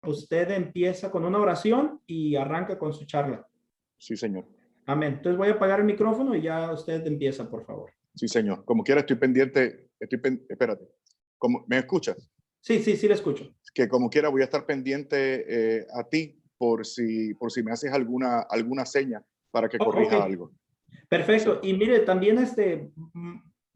usted empieza con una oración y arranca con su charla. Sí, señor. Amén. Entonces voy a apagar el micrófono y ya usted empieza, por favor. Sí, señor. Como quiera, estoy pendiente. Espérate. ¿Me escuchas? Sí, sí le escucho. Que como quiera voy a estar pendiente a ti por si me haces alguna seña para que corrija Ok. algo. Perfecto. Sí. Y mire, también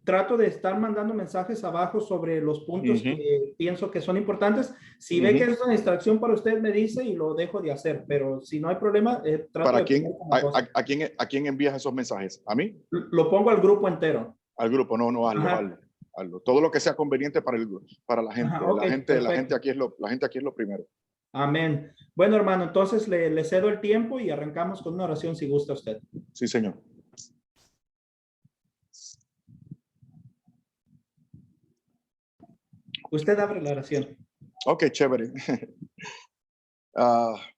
trato de estar mandando mensajes abajo sobre los puntos que pienso que son importantes. Si ve que es una distracción para usted, me dice y lo dejo de hacer. Pero si no hay problema, trato ¿Para de quién? poner como cosas. ¿A quién envías esos mensajes? ¿A mí? Lo pongo al grupo entero. Al grupo. No, Ajá. hazlo. Todo lo que sea conveniente para la gente. Ajá, ok, La gente perfecto. aquí es lo primero. Amén. Bueno, hermano, entonces le cedo el tiempo y arrancamos con una oración si gusta usted. Sí, señor. Usted abre la oración. Ok, chévere.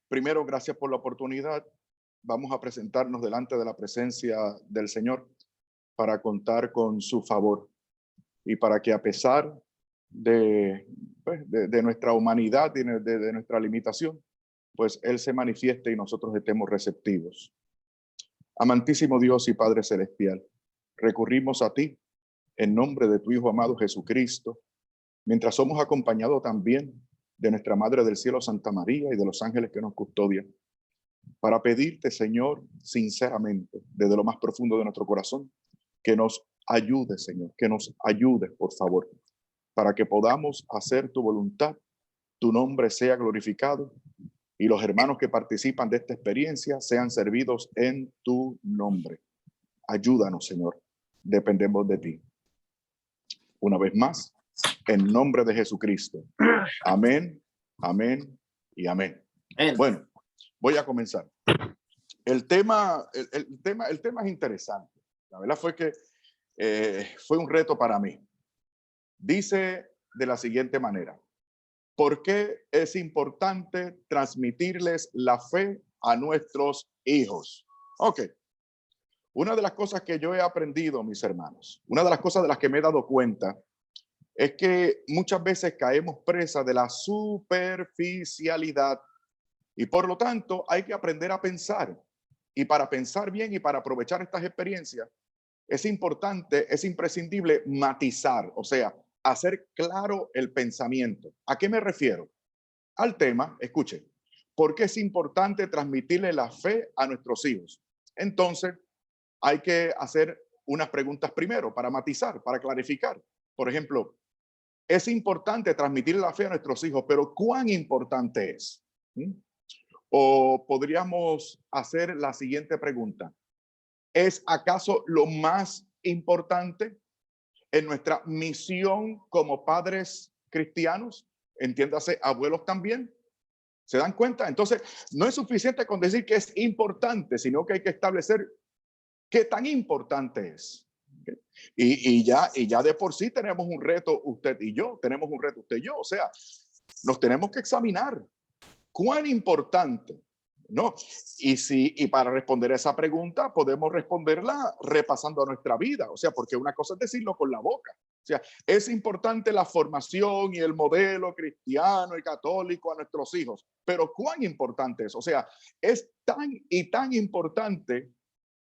Primero, gracias por la oportunidad. Vamos a presentarnos delante de la presencia del Señor para contar con su favor y para que a pesar de nuestra humanidad y de nuestra limitación, pues Él se manifieste y nosotros estemos receptivos. Amantísimo Dios y Padre Celestial, recurrimos a ti en nombre de tu Hijo amado Jesucristo, mientras somos acompañados también de nuestra Madre del Cielo, Santa María, y de los ángeles que nos custodian, para pedirte, Señor, sinceramente, desde lo más profundo de nuestro corazón, que nos ayudes, Señor, que nos ayudes, por favor, para que podamos hacer tu voluntad, tu nombre sea glorificado y los hermanos que participan de esta experiencia sean servidos en tu nombre. Ayúdanos, Señor, dependemos de ti. Una vez más, en nombre de Jesucristo. Amén, amén y amén. Bueno, voy a comenzar. El tema es interesante. La verdad fue que fue un reto para mí. Dice de la siguiente manera: ¿por qué es importante transmitirles la fe a nuestros hijos? Ok. Una de las cosas que yo he aprendido, mis hermanos, una de las cosas de las que me he dado cuenta es que muchas veces caemos presa de la superficialidad y por lo tanto hay que aprender a pensar. Y para pensar bien y para aprovechar estas experiencias, es importante, es imprescindible matizar, o sea, hacer claro el pensamiento. ¿A qué me refiero? Al tema, escuchen, ¿por qué es importante transmitirle la fe a nuestros hijos? Entonces, hay que hacer unas preguntas primero para matizar, para clarificar. Por ejemplo, es importante transmitir la fe a nuestros hijos, pero ¿cuán importante es? O podríamos hacer la siguiente pregunta: ¿es acaso lo más importante en nuestra misión como padres cristianos? Entiéndase, abuelos también. ¿Se dan cuenta? Entonces, no es suficiente con decir que es importante, sino que hay que establecer qué tan importante es. Y ya de por sí tenemos un reto, usted y yo, o sea, nos tenemos que examinar cuán importante, ¿no? Y para responder a esa pregunta podemos responderla repasando a nuestra vida, o sea, porque una cosa es decirlo con la boca, o sea, es importante la formación y el modelo cristiano y católico a nuestros hijos, pero cuán importante es, o sea, es tan importante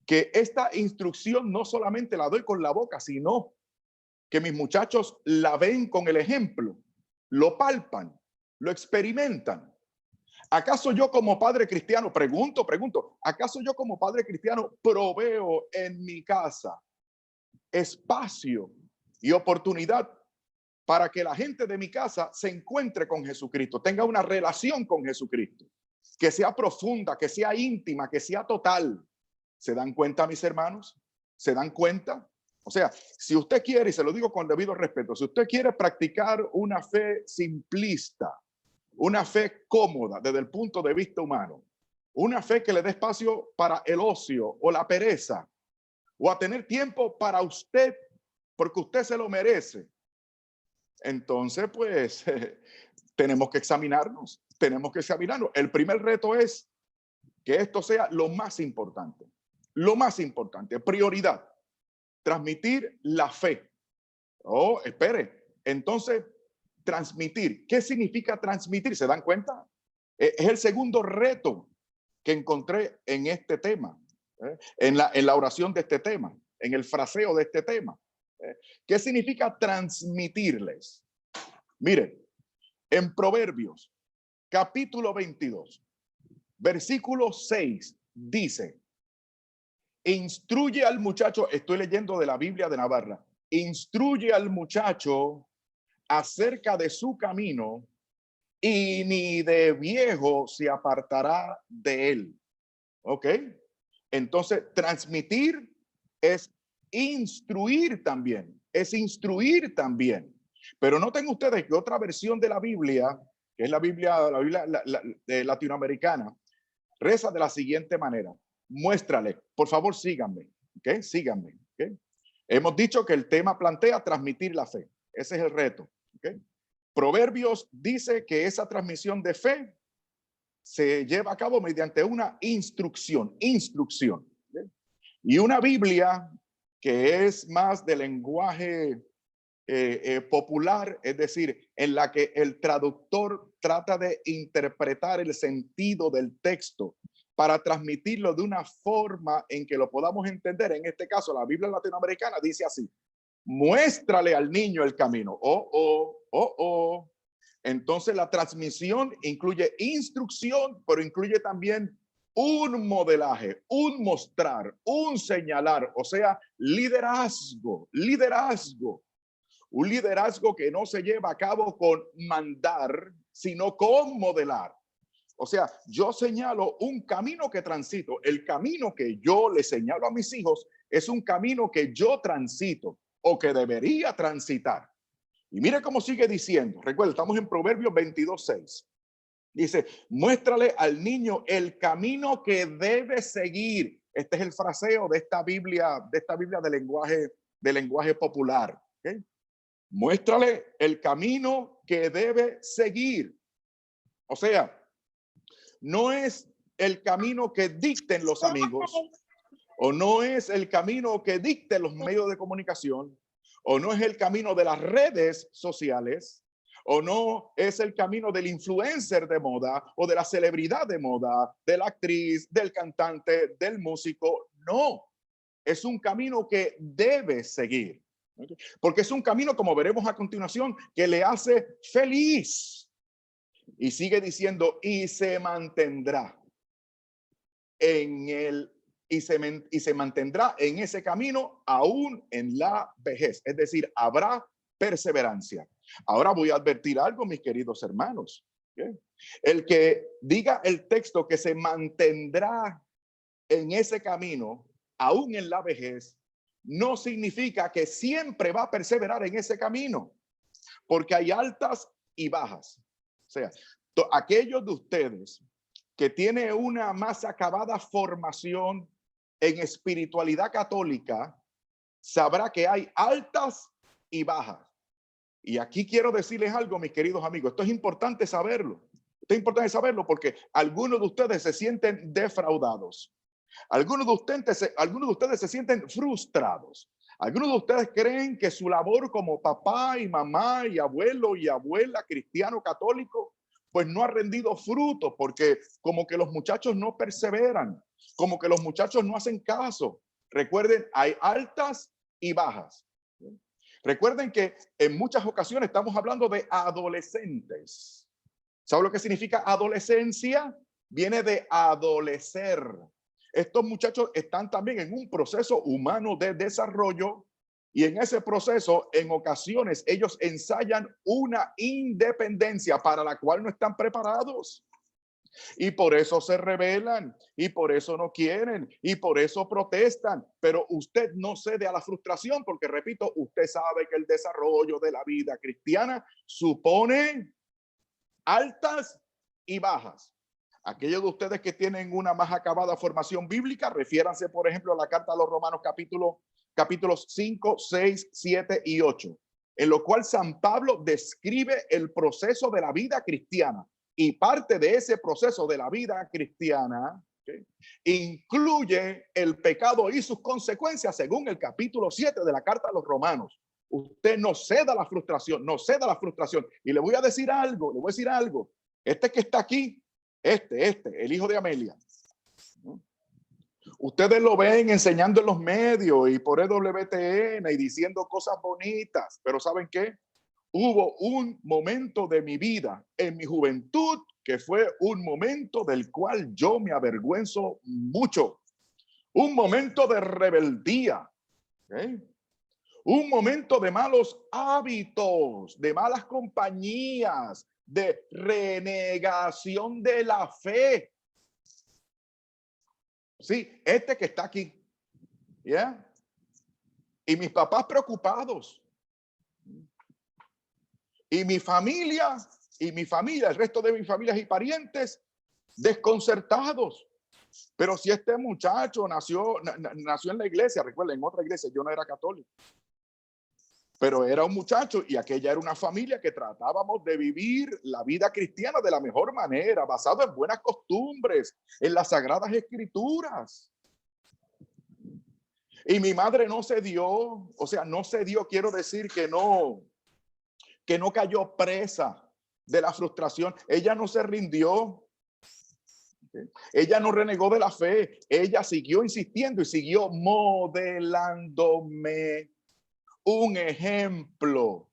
que esta instrucción no solamente la doy con la boca, sino que mis muchachos la ven con el ejemplo, lo palpan, lo experimentan. ¿Acaso yo como padre cristiano, pregunto, ¿acaso yo como padre cristiano proveo en mi casa espacio y oportunidad para que la gente de mi casa se encuentre con Jesucristo, tenga una relación con Jesucristo, que sea profunda, que sea íntima, que sea total? ¿Se dan cuenta, mis hermanos? ¿Se dan cuenta? O sea, si usted quiere, y se lo digo con debido respeto, si usted quiere practicar una fe simplista, una fe cómoda desde el punto de vista humano, una fe que le dé espacio para el ocio o la pereza, o a tener tiempo para usted, porque usted se lo merece, entonces pues tenemos que examinarnos. El primer reto es que esto sea lo más importante, prioridad, transmitir la fe. Oh, espere, entonces transmitir, ¿qué significa transmitir? ¿Se dan cuenta? Es el segundo reto que encontré en este tema, en la oración de este tema, en el fraseo de este tema. ¿Qué significa transmitirles? Miren, en Proverbios, capítulo 22, versículo 6, dice, instruye al muchacho, estoy leyendo de la Biblia de Navarra, instruye al muchacho acerca de su camino y ni de viejo se apartará de él. ¿Ok? Entonces, transmitir es instruir también, es instruir también. Pero noten ustedes que otra versión de la Biblia, que es la Biblia latinoamericana, reza de la siguiente manera. Muéstrale, por favor, síganme, ¿ok? Síganme, ¿ok? Hemos dicho que el tema plantea transmitir la fe. Ese es el reto, ¿ok? Proverbios dice que esa transmisión de fe se lleva a cabo mediante una instrucción. ¿Sí? Y una Biblia que es más de lenguaje popular, es decir, en la que el traductor trata de interpretar el sentido del texto para transmitirlo de una forma en que lo podamos entender. En este caso, la Biblia latinoamericana dice así: muéstrale al niño el camino. Entonces la transmisión incluye instrucción, pero incluye también un modelaje, un mostrar, un señalar, o sea, liderazgo. Un liderazgo que no se lleva a cabo con mandar, sino con modelar. O sea, yo señalo un camino que transito. El camino que yo le señalo a mis hijos es un camino que yo transito o que debería transitar. Y mire cómo sigue diciendo. Recuerda, estamos en Proverbios 22:6. Dice, muéstrale al niño el camino que debe seguir. Este es el fraseo de esta Biblia de lenguaje popular. ¿Okay? Muéstrale el camino que debe seguir. O sea, no es el camino que dicten los amigos, o no es el camino que dicten los medios de comunicación, o no es el camino de las redes sociales, o no es el camino del influencer de moda o de la celebridad de moda, de la actriz, del cantante, del músico. No, es un camino que debe seguir. Porque es un camino, como veremos a continuación, que le hace feliz. Y sigue diciendo, y se mantendrá en el, y se mantendrá en ese camino aún en la vejez. Es decir, habrá perseverancia. Ahora voy a advertir algo, mis queridos hermanos. ¿Okay? El que diga el texto que se mantendrá en ese camino aún en la vejez, no significa que siempre va a perseverar en ese camino, porque hay altas y bajas. O sea, aquellos de ustedes que tienen una más acabada formación en espiritualidad católica, sabrá que hay altas y bajas. Y aquí quiero decirles algo, mis queridos amigos. Esto es importante saberlo. Esto es importante saberlo porque algunos de ustedes se sienten defraudados. Algunos de ustedes se sienten frustrados. Algunos de ustedes creen que su labor como papá y mamá y abuelo y abuela cristiano católico pues no ha rendido fruto porque como que los muchachos no perseveran, como que los muchachos no hacen caso. Recuerden, hay altas y bajas. Recuerden que en muchas ocasiones estamos hablando de adolescentes. ¿Sabe lo que significa adolescencia? Viene de adolecer. Estos muchachos están también en un proceso humano de desarrollo y en ese proceso, en ocasiones, ellos ensayan una independencia para la cual no están preparados. Y por eso se rebelan, y por eso no quieren, y por eso protestan. Pero usted no cede a la frustración, porque repito, usted sabe que el desarrollo de la vida cristiana supone altas y bajas. Aquellos de ustedes que tienen una más acabada formación bíblica, refiéranse, por ejemplo, a la carta a los Romanos capítulos 5, 6, 7 y 8, en lo cual San Pablo describe el proceso de la vida cristiana. Y parte de ese proceso de la vida cristiana, ¿okay?, incluye el pecado y sus consecuencias, según el capítulo 7 de la carta a los Romanos. Usted no ceda a la frustración, no ceda a la frustración. Y le voy a decir algo, Este que está aquí el hijo de Amelia. Ustedes lo ven enseñando en los medios y por EWTN y diciendo cosas bonitas, pero ¿saben qué? Hubo un momento de mi vida, en mi juventud, que fue un momento del cual yo me avergüenzo mucho. Un momento de rebeldía, ¿okay? Un momento de malos hábitos, de malas compañías, de renegación de la fe. Sí, este que está aquí. ¿Ya? Y mis papás preocupados. Y mi familia, el resto de mis familias y parientes, desconcertados. Pero si este muchacho nació en la iglesia, recuerden, en otra iglesia, yo no era católico. Pero era un muchacho y aquella era una familia que tratábamos de vivir la vida cristiana de la mejor manera, basado en buenas costumbres, en las sagradas escrituras. Y mi madre no se dio, o sea, no se dio, quiero decir que no cayó presa de la frustración. Ella no se rindió. Ella no renegó de la fe. Ella siguió insistiendo y siguió modelándome un ejemplo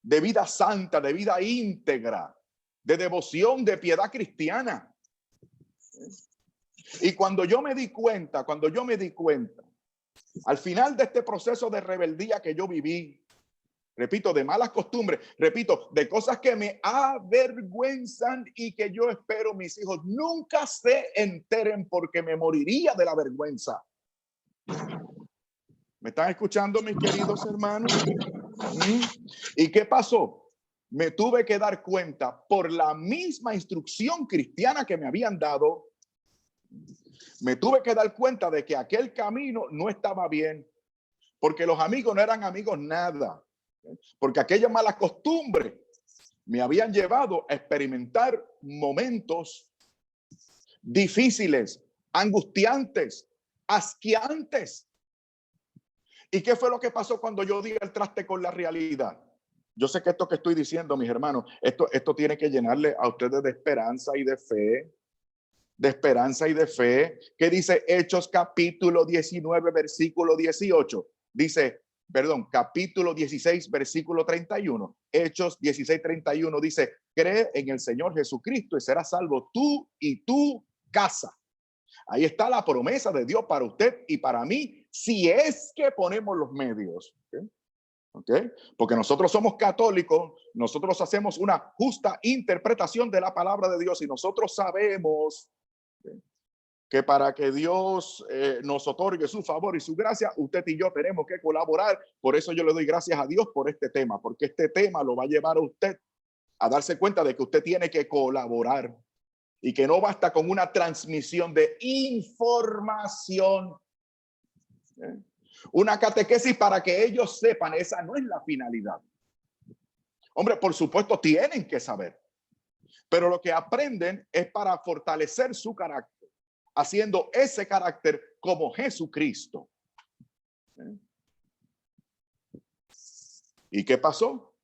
de vida santa, de vida íntegra, de devoción, de piedad cristiana. Y cuando yo me di cuenta, al final de este proceso de rebeldía que yo viví, repito, de malas costumbres, repito, de cosas que me avergüenzan y que yo espero mis hijos nunca se enteren porque me moriría de la vergüenza. ¿Me están escuchando, mis queridos hermanos? ¿Y qué pasó? Me tuve que dar cuenta por la misma instrucción cristiana que me habían dado. Me tuve que dar cuenta de que aquel camino no estaba bien, porque los amigos no eran amigos nada, porque aquella mala costumbre me habían llevado a experimentar momentos difíciles, angustiantes, asqueantes. ¿Y qué fue lo que pasó cuando yo di el traste con la realidad? Yo sé que esto que estoy diciendo, mis hermanos, esto tiene que llenarle a ustedes de esperanza y de fe. De esperanza y de fe. ¿Qué dice Hechos capítulo 19, versículo 18? Dice, perdón, capítulo 16, versículo 31. Hechos 16, 31 dice, cree en el Señor Jesucristo y serás salvo tú y tu casa. Ahí está la promesa de Dios para usted y para mí, si es que ponemos los medios. ¿Okay? Porque nosotros somos católicos, nosotros hacemos una justa interpretación de la palabra de Dios y nosotros sabemos que para que Dios nos otorgue su favor y su gracia, usted y yo tenemos que colaborar. Por eso yo le doy gracias a Dios por este tema, porque este tema lo va a llevar a usted a darse cuenta de que usted tiene que colaborar y que no basta con una transmisión de información. Una catequesis para que ellos sepan, esa no es la finalidad. Hombre, por supuesto tienen que saber, pero lo que aprenden es para fortalecer su carácter, haciendo ese carácter como Jesucristo. ¿Y qué pasó?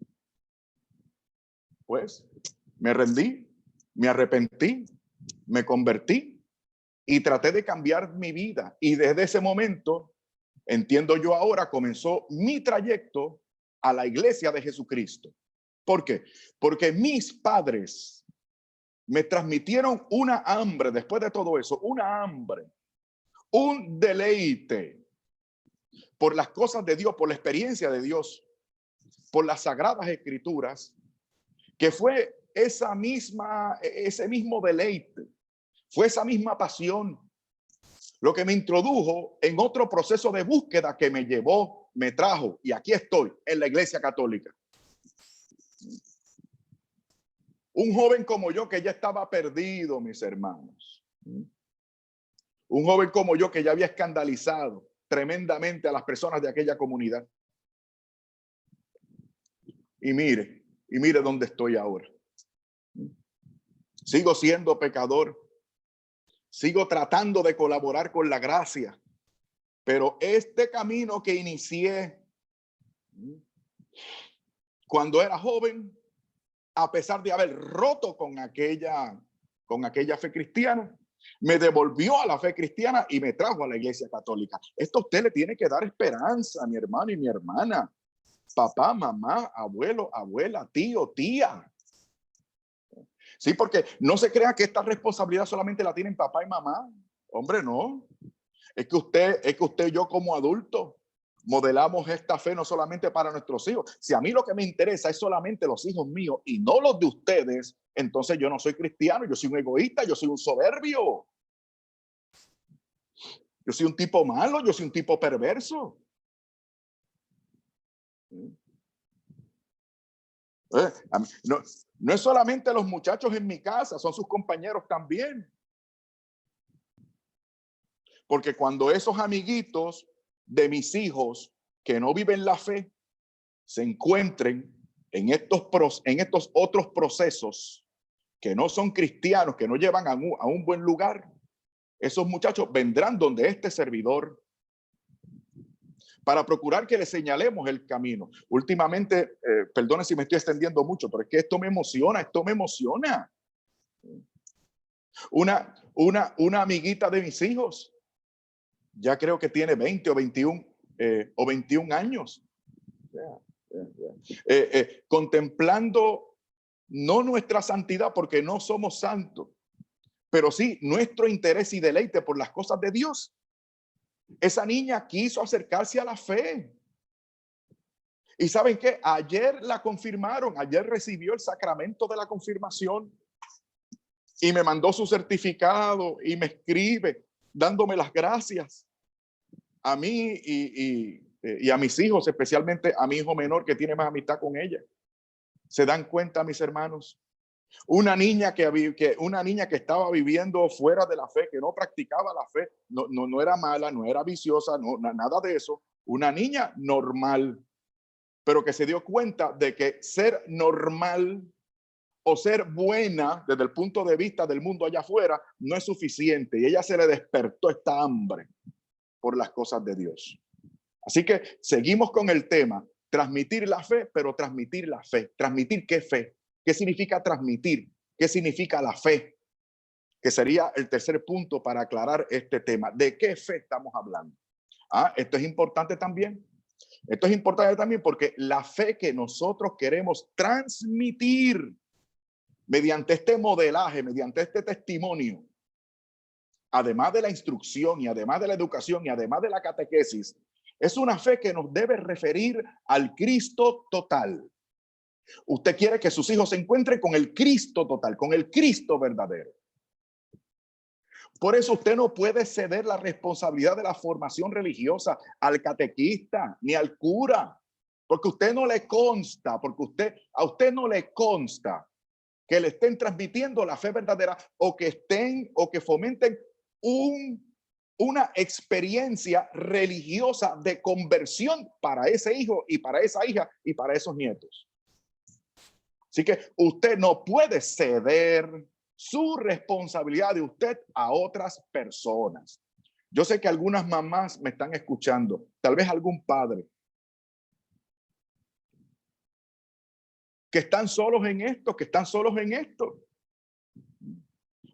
Pues me rendí, me arrepentí, me convertí y traté de cambiar mi vida. Y desde ese momento, entiendo yo ahora, comenzó mi trayecto a la iglesia de Jesucristo. ¿Por qué? Porque mis padres me transmitieron una hambre, después de todo eso, una hambre, un deleite por las cosas de Dios, por la experiencia de Dios, por las sagradas escrituras, que fue ese mismo deleite, fue esa misma pasión lo que me introdujo en otro proceso de búsqueda que me llevó, me trajo, y aquí estoy en la Iglesia Católica. Un joven como yo que ya estaba perdido, mis hermanos. Un joven como yo que ya había escandalizado tremendamente a las personas de aquella comunidad. Y mire dónde estoy ahora. Sigo siendo pecador. Sigo tratando de colaborar con la gracia. Pero este camino que inicié cuando era joven, a pesar de haber roto con aquella con aquella fe cristiana, me devolvió a la fe cristiana y me trajo a la iglesia católica. Esto a usted le tiene que dar esperanza, mi hermano y mi hermana. Papá, mamá, abuelo, abuela, tío, tía. Sí, porque no se crea que esta responsabilidad solamente la tienen papá y mamá. Hombre, no. Es que usted y yo como adultos modelamos esta fe no solamente para nuestros hijos. Si a mí lo que me interesa es solamente los hijos míos y no los de ustedes, entonces yo no soy cristiano, yo soy un egoísta, yo soy un soberbio. Yo soy un tipo malo, yo soy un tipo perverso. No es solamente los muchachos en mi casa, son sus compañeros también. Porque cuando esos amiguitos de mis hijos que no viven la fe se encuentren en estos otros procesos que no son cristianos, que no llevan a un buen lugar, esos muchachos vendrán donde este servidor para procurar que le señalemos el camino. Últimamente, perdone si me estoy extendiendo mucho, pero es que esto me emociona. Una amiguita de mis hijos, ya creo que tiene 20 o 21 años, contemplando no nuestra santidad porque no somos santos, pero sí nuestro interés y deleite por las cosas de Dios. Esa niña quiso acercarse a la fe. ¿Y saben qué? Ayer la confirmaron, ayer recibió el sacramento de la confirmación y me mandó su certificado y me escribe dándome las gracias a mí y a mis hijos, especialmente a mi hijo menor que tiene más amistad con ella. ¿Se dan cuenta, mis hermanos? Una niña que estaba viviendo fuera de la fe, que no practicaba la fe, no era mala, no era viciosa, nada de eso. Una niña normal, pero que se dio cuenta de que ser normal o ser buena desde el punto de vista del mundo allá afuera no es suficiente. Y ella se le despertó esta hambre por las cosas de Dios. Así que seguimos con el tema, transmitir la fe, pero transmitir la fe. ¿Transmitir qué fe? ¿Qué significa transmitir? ¿Qué significa la fe? Que sería el tercer punto para aclarar este tema. ¿De qué fe estamos hablando? Esto es importante también. Esto es importante también porque la fe que nosotros queremos transmitir mediante este modelaje, mediante este testimonio, además de la instrucción y además de la educación y además de la catequesis, es una fe que nos debe referir al Cristo total. Usted quiere que sus hijos se encuentren con el Cristo total, con el Cristo verdadero. Por eso usted no puede ceder la responsabilidad de la formación religiosa al catequista ni al cura, porque a usted no le consta que le estén transmitiendo la fe verdadera o que fomenten una experiencia religiosa de conversión para ese hijo y para esa hija y para esos nietos. Así que usted no puede ceder su responsabilidad de usted a otras personas. Yo sé que algunas mamás me están escuchando, tal vez algún padre, que están solos en esto,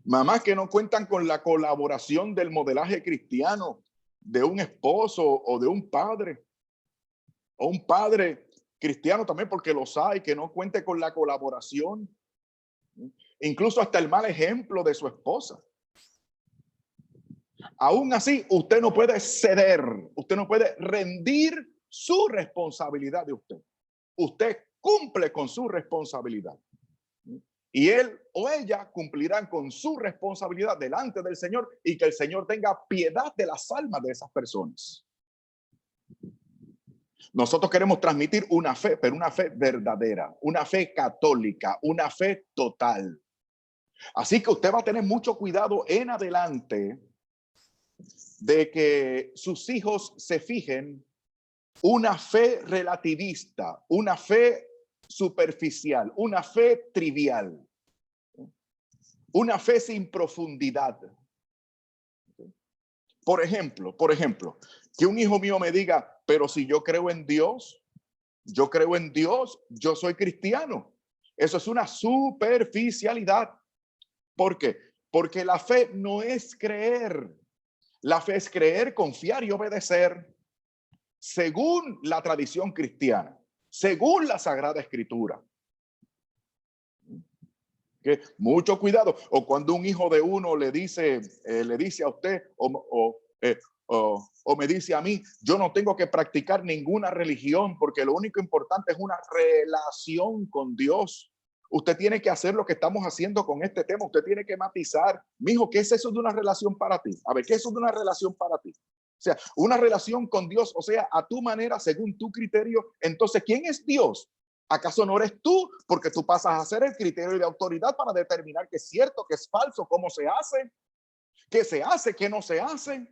Mamás que no cuentan con la colaboración del modelaje cristiano de un esposo o de un padre, o un padre cristiano también, porque los hay, que no cuente con la colaboración, incluso hasta el mal ejemplo de su esposa. Aún así, usted no puede ceder, usted no puede rendir su responsabilidad de usted. Usted cumple con su responsabilidad. Y él o ella cumplirán con su responsabilidad delante del Señor y que el Señor tenga piedad de las almas de esas personas. Nosotros queremos transmitir una fe, pero una fe verdadera, una fe católica, una fe total. Así que usted va a tener mucho cuidado en adelante de que sus hijos se fijen una fe relativista, una fe superficial, una fe trivial, una fe sin profundidad. Por ejemplo, que un hijo mío me diga, pero si yo creo en Dios, yo soy cristiano. Eso es una superficialidad, ¿Por qué? Porque la fe no es creer. La fe es creer, confiar y obedecer según la tradición cristiana, según la Sagrada Escritura. Que mucho cuidado. O cuando un hijo de uno le dice a usted o me dice a mí, yo no tengo que practicar ninguna religión porque lo único importante es una relación con Dios. Usted tiene que hacer lo que estamos haciendo con este tema. Usted tiene que matizar. Mijo, ¿qué es eso de una relación para ti? A ver, ¿qué es eso de una relación para ti? O sea, una relación con Dios, o sea, a tu manera, según tu criterio. Entonces, ¿quién es Dios? ¿Acaso no eres tú? Porque tú pasas a ser el criterio de autoridad para determinar qué es cierto, qué es falso, cómo se hace, qué no se hace.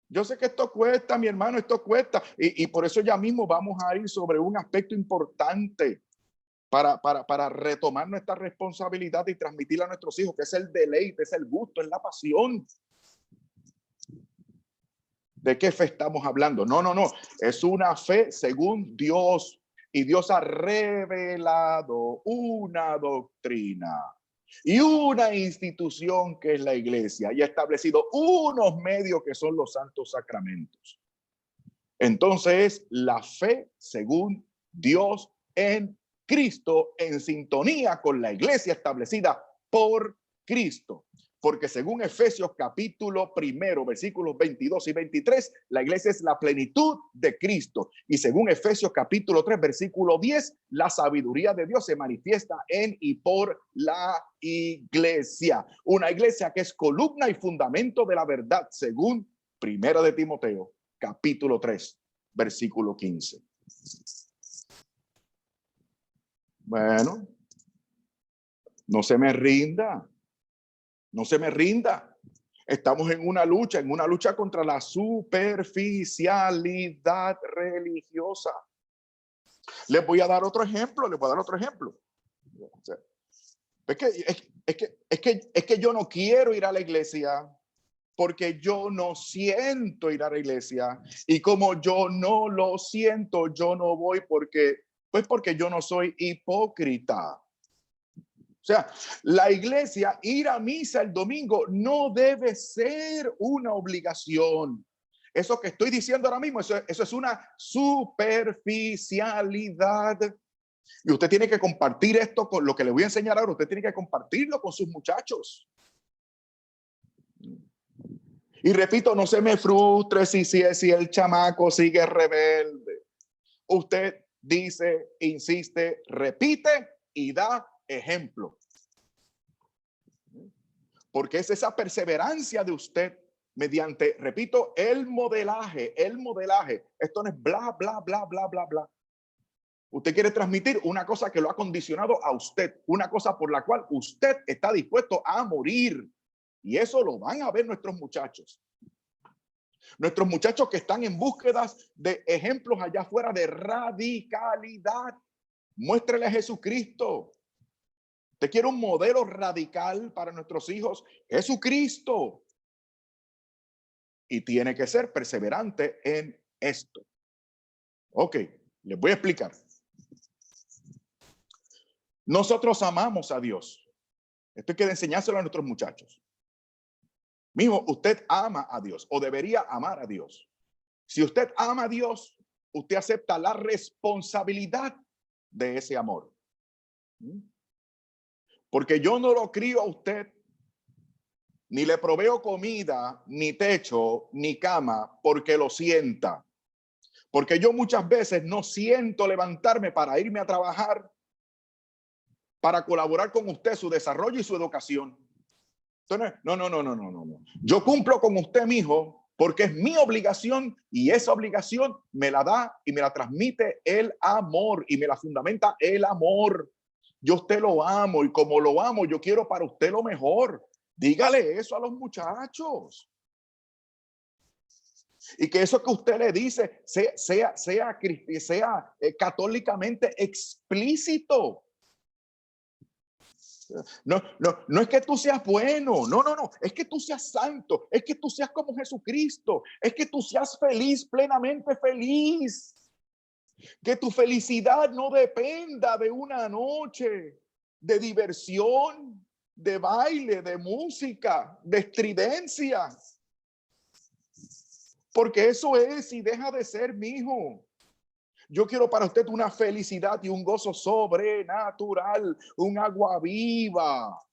Yo sé que esto cuesta, mi hermano, esto cuesta. Y por eso ya mismo vamos a ir sobre un aspecto importante para retomar nuestra responsabilidad y transmitirla a nuestros hijos, que es el deleite, es el gusto, es la pasión. ¿De qué fe estamos hablando? No. Es una fe según Dios. Y Dios ha revelado una doctrina y una institución que es la iglesia y ha establecido unos medios que son los santos sacramentos. Entonces, la fe según Dios en Cristo, en sintonía con la iglesia establecida por Cristo. Porque según Efesios capítulo 1, versículos 22 y 23, la iglesia es la plenitud de Cristo. Y según Efesios capítulo 3, versículo 10, la sabiduría de Dios se manifiesta en y por la iglesia. Una iglesia que es columna y fundamento de la verdad, según 1 de Timoteo, capítulo 3, versículo 15. Bueno, no se me rinda. No se me rinda. Estamos en una lucha contra la superficialidad religiosa. Les voy a dar otro ejemplo, Es que yo no quiero ir a la iglesia porque yo no siento ir a la iglesia. Y como yo no lo siento, yo no voy porque yo no soy hipócrita. O sea, la iglesia, ir a misa el domingo no debe ser una obligación. Eso que estoy diciendo ahora mismo, eso es una superficialidad. Y usted tiene que compartir esto con lo que le voy a enseñar ahora. Usted tiene que compartirlo con sus muchachos. Y repito, no se me frustre si el chamaco sigue rebelde. Usted dice, insiste, repite y da ejemplo. Porque es esa perseverancia de usted mediante, repito, el modelaje. Esto no es bla, bla, bla, bla, bla, bla. Usted quiere transmitir una cosa que lo ha condicionado a usted, una cosa por la cual usted está dispuesto a morir. Y eso lo van a ver nuestros muchachos. Nuestros muchachos que están en búsquedas de ejemplos allá afuera de radicalidad. Muéstrele a Jesucristo. Usted quiere un modelo radical para nuestros hijos, Jesucristo. Y tiene que ser perseverante en esto. Ok, les voy a explicar. Nosotros amamos a Dios. Esto hay que enseñárselo a nuestros muchachos. Mijo, usted ama a Dios o debería amar a Dios. Si usted ama a Dios, usted acepta la responsabilidad de ese amor. Porque yo no lo crío a usted, ni le proveo comida, ni techo, ni cama, porque lo sienta. Porque yo muchas veces no siento levantarme para irme a trabajar, para colaborar con usted, su desarrollo y su educación. Entonces, no. Yo cumplo con usted, mijo, porque es mi obligación y esa obligación me la da y me la transmite el amor y me la fundamenta el amor. Yo usted lo amo y como lo amo, yo quiero para usted lo mejor. Dígale eso a los muchachos. Y que eso que usted le dice sea católicamente explícito. No es que tú seas bueno, no, es que tú seas santo, es que tú seas como Jesucristo, es que tú seas feliz, plenamente feliz. Que tu felicidad no dependa de una noche de diversión. de baile, de música, de estridencia. Porque eso es y deja de ser, mi hijo. Yo quiero para usted una felicidad y un gozo sobrenatural, un agua viva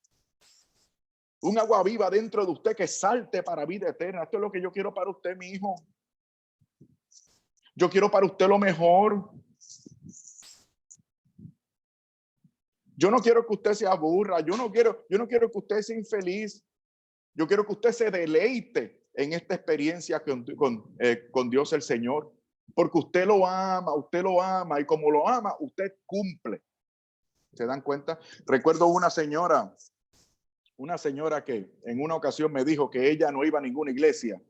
dentro de usted que salte para vida eterna. Esto es lo que yo quiero para usted, mi hijo. Yo quiero para usted lo mejor. Yo no quiero que usted se aburra. Yo no quiero que usted sea infeliz. Yo quiero que usted se deleite en esta experiencia con Dios el Señor. Porque usted lo ama y como lo ama, usted cumple. ¿Se dan cuenta? Recuerdo una señora que en una ocasión me dijo que ella no iba a ninguna iglesia.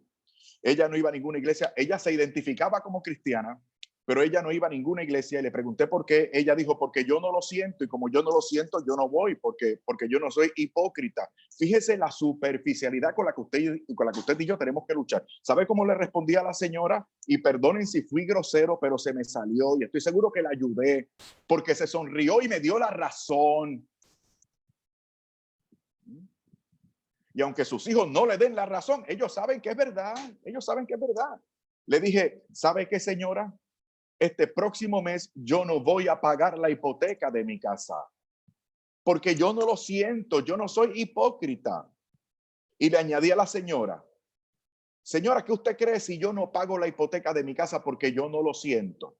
Ella se identificaba como cristiana, pero ella no iba a ninguna iglesia y le pregunté por qué. Ella dijo, porque yo no lo siento y como yo no lo siento, yo no voy porque yo no soy hipócrita. Fíjese la superficialidad con la que usted y yo tenemos que luchar. ¿Sabe cómo le respondí a la señora? Y perdonen si fui grosero, pero se me salió y estoy seguro que la ayudé porque se sonrió y me dio la razón. Y aunque sus hijos no le den la razón, ellos saben que es verdad. Le dije, ¿sabe qué, señora? Este próximo mes yo no voy a pagar la hipoteca de mi casa. Porque yo no lo siento, yo no soy hipócrita. Y le añadí a la señora, señora, ¿qué usted cree si yo no pago la hipoteca de mi casa porque yo no lo siento?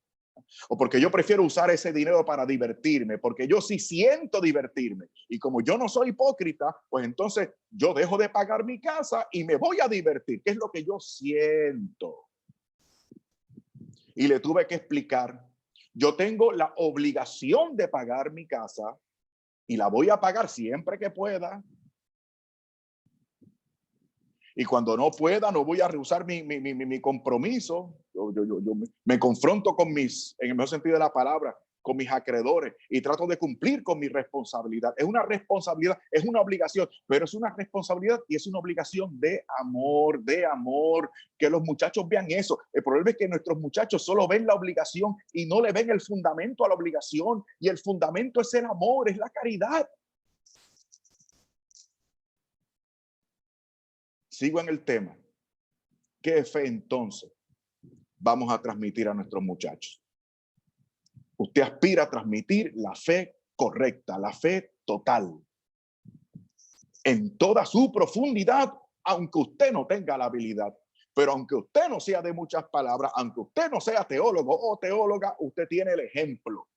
O porque yo prefiero usar ese dinero para divertirme, porque yo sí siento divertirme. Y como yo no soy hipócrita, pues entonces yo dejo de pagar mi casa y me voy a divertir, que es lo que yo siento. Y le tuve que explicar, yo tengo la obligación de pagar mi casa y la voy a pagar siempre que pueda. Y cuando no pueda, no voy a rehusar mi compromiso. Yo me confronto con en el mejor sentido de la palabra, con mis acreedores y trato de cumplir con mi responsabilidad. Es una responsabilidad, es una obligación, pero es una responsabilidad y es una obligación de amor, que los muchachos vean eso. El problema es que nuestros muchachos solo ven la obligación y no le ven el fundamento a la obligación, y el fundamento es el amor, es la caridad. Sigo en el tema. ¿Qué fe entonces vamos a transmitir a nuestros muchachos? Usted aspira a transmitir la fe correcta, la fe total, en toda su profundidad, aunque usted no tenga la habilidad. Pero aunque usted no sea de muchas palabras, aunque usted no sea teólogo o teóloga, usted tiene el ejemplo.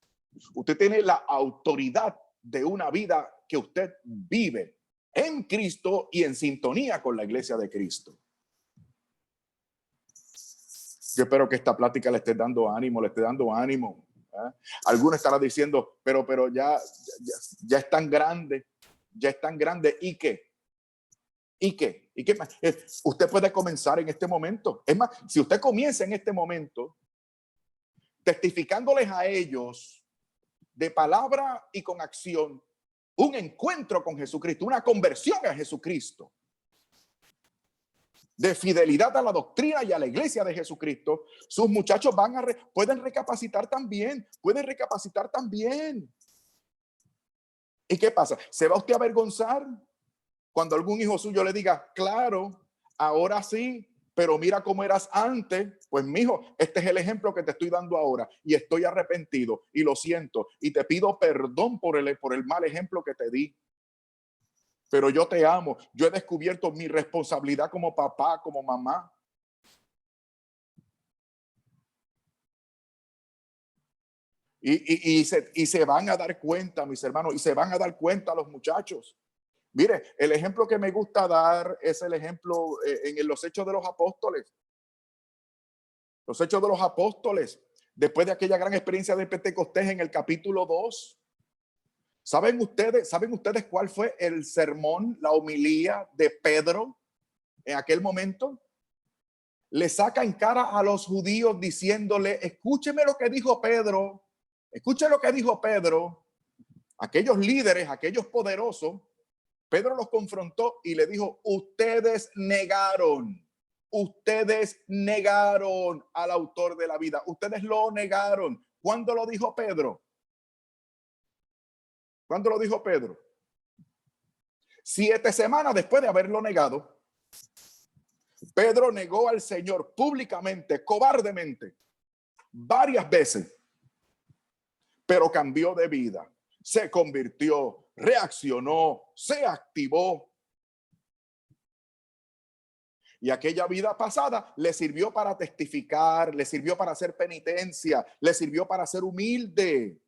Usted tiene la autoridad de una vida que usted vive en Cristo y en sintonía con la iglesia de Cristo. Yo espero que esta plática le esté dando ánimo, ¿eh? Alguno estará diciendo, pero ya es tan grande, ¿y qué? ¿Y qué más? Usted puede comenzar en este momento. Es más, si usted comienza en este momento, testificándoles a ellos de palabra y con acción, un encuentro con Jesucristo, una conversión a Jesucristo, de fidelidad a la doctrina y a la iglesia de Jesucristo, sus muchachos pueden recapacitar también, ¿Y qué pasa? ¿Se va usted a avergonzar cuando algún hijo suyo le diga, claro, ahora sí, pero mira cómo eras antes? Pues mijo, este es el ejemplo que te estoy dando ahora y estoy arrepentido y lo siento y te pido perdón por el mal ejemplo que te di. Pero yo te amo. Yo he descubierto mi responsabilidad como papá, como mamá. Y se van a dar cuenta, mis hermanos, y se van a dar cuenta los muchachos. Mire, el ejemplo que me gusta dar es el ejemplo en los Hechos de los Apóstoles. Los Hechos de los Apóstoles, después de aquella gran experiencia de Pentecostés en el capítulo 2. ¿Saben ustedes cuál fue el sermón, la homilía de Pedro en aquel momento? Le saca en cara a los judíos diciéndole, escúcheme lo que dijo Pedro, escuchen lo que dijo Pedro. Aquellos líderes, aquellos poderosos, Pedro los confrontó y le dijo, ustedes negaron al autor de la vida, ustedes lo negaron. ¿Cuándo lo dijo Pedro? ¿Cuándo lo dijo Pedro? 7 semanas después de haberlo negado, Pedro negó al Señor públicamente, cobardemente, varias veces, pero cambió de vida, se convirtió, reaccionó, se activó. Y aquella vida pasada le sirvió para testificar, le sirvió para hacer penitencia, le sirvió para ser humilde.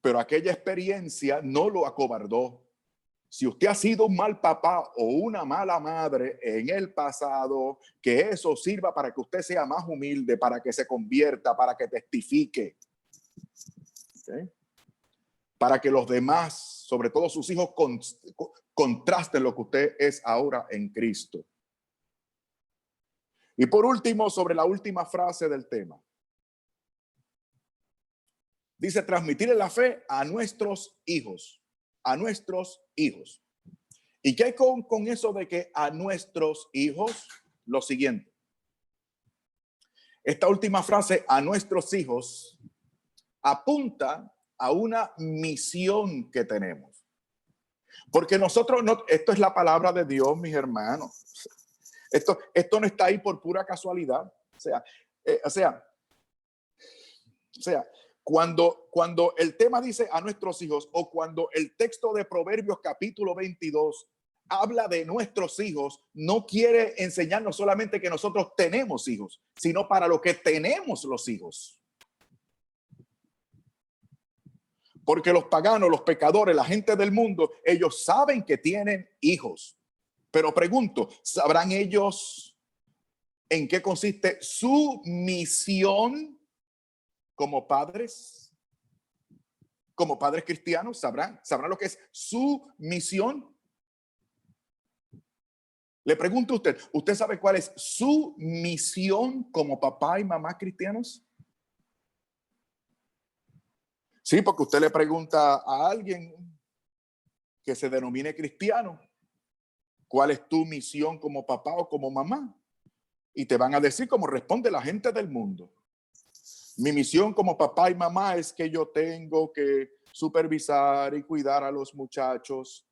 Pero aquella experiencia no lo acobardó. Si usted ha sido un mal papá o una mala madre en el pasado, que eso sirva para que usted sea más humilde, para que se convierta, para que testifique. ¿Okay? Para que los demás, sobre todo sus hijos, contrasten lo que usted es ahora en Cristo. Y por último, sobre la última frase del tema. Dice, transmitirle la fe a nuestros hijos. A nuestros hijos. ¿Y qué hay con eso de que a nuestros hijos? Lo siguiente. Esta última frase, a nuestros hijos, apunta a una misión que tenemos. Porque nosotros no, esto es la palabra de Dios, mis hermanos. Esto no está ahí por pura casualidad. O sea, cuando el tema dice a nuestros hijos, o cuando el texto de Proverbios capítulo 22 habla de nuestros hijos, no quiere enseñarnos solamente que nosotros tenemos hijos, sino para lo que tenemos los hijos. Porque los paganos, los pecadores, la gente del mundo, ellos saben que tienen hijos. Pero pregunto, ¿sabrán ellos en qué consiste su misión como padres? Como padres cristianos, ¿sabrán lo que es su misión? Le pregunto a usted, ¿usted sabe cuál es su misión como papá y mamá cristianos? Sí, porque usted le pregunta a alguien que se denomine cristiano, ¿cuál es tu misión como papá o como mamá? Y te van a decir como responde la gente del mundo. Mi misión como papá y mamá es que yo tengo que supervisar y cuidar a los muchachos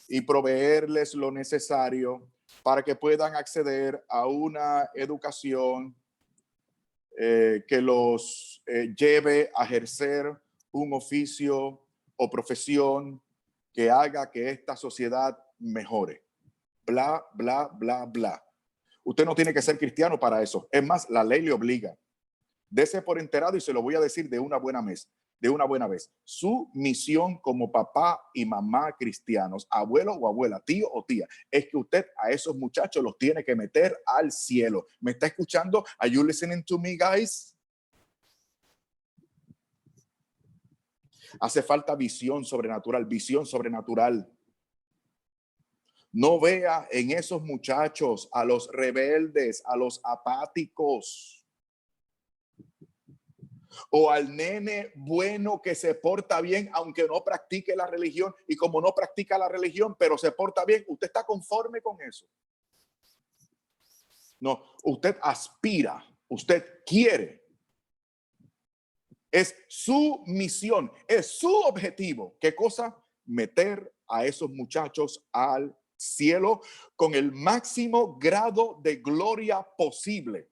y proveerles lo necesario para que puedan acceder a una educación que los lleve a ejercer un oficio o profesión que haga que esta sociedad mejore. Bla, bla, bla, bla. Usted no tiene que ser cristiano para eso. Es más, la ley le obliga. Dese por enterado y se lo voy a decir de una buena vez. Su misión como papá y mamá cristianos, abuelo o abuela, tío o tía, es que usted a esos muchachos los tiene que meter al cielo. ¿Me está escuchando? Are you listening to me, guys? Hace falta visión sobrenatural, visión sobrenatural. No vea en esos muchachos a los rebeldes, a los apáticos, o al nene bueno que se porta bien aunque no practique la religión, y como no practica la religión pero se porta bien, ¿usted está conforme con eso? No, usted aspira, usted quiere. Es su misión, es su objetivo. ¿Qué cosa? Meter a esos muchachos al cielo con el máximo grado de gloria posible.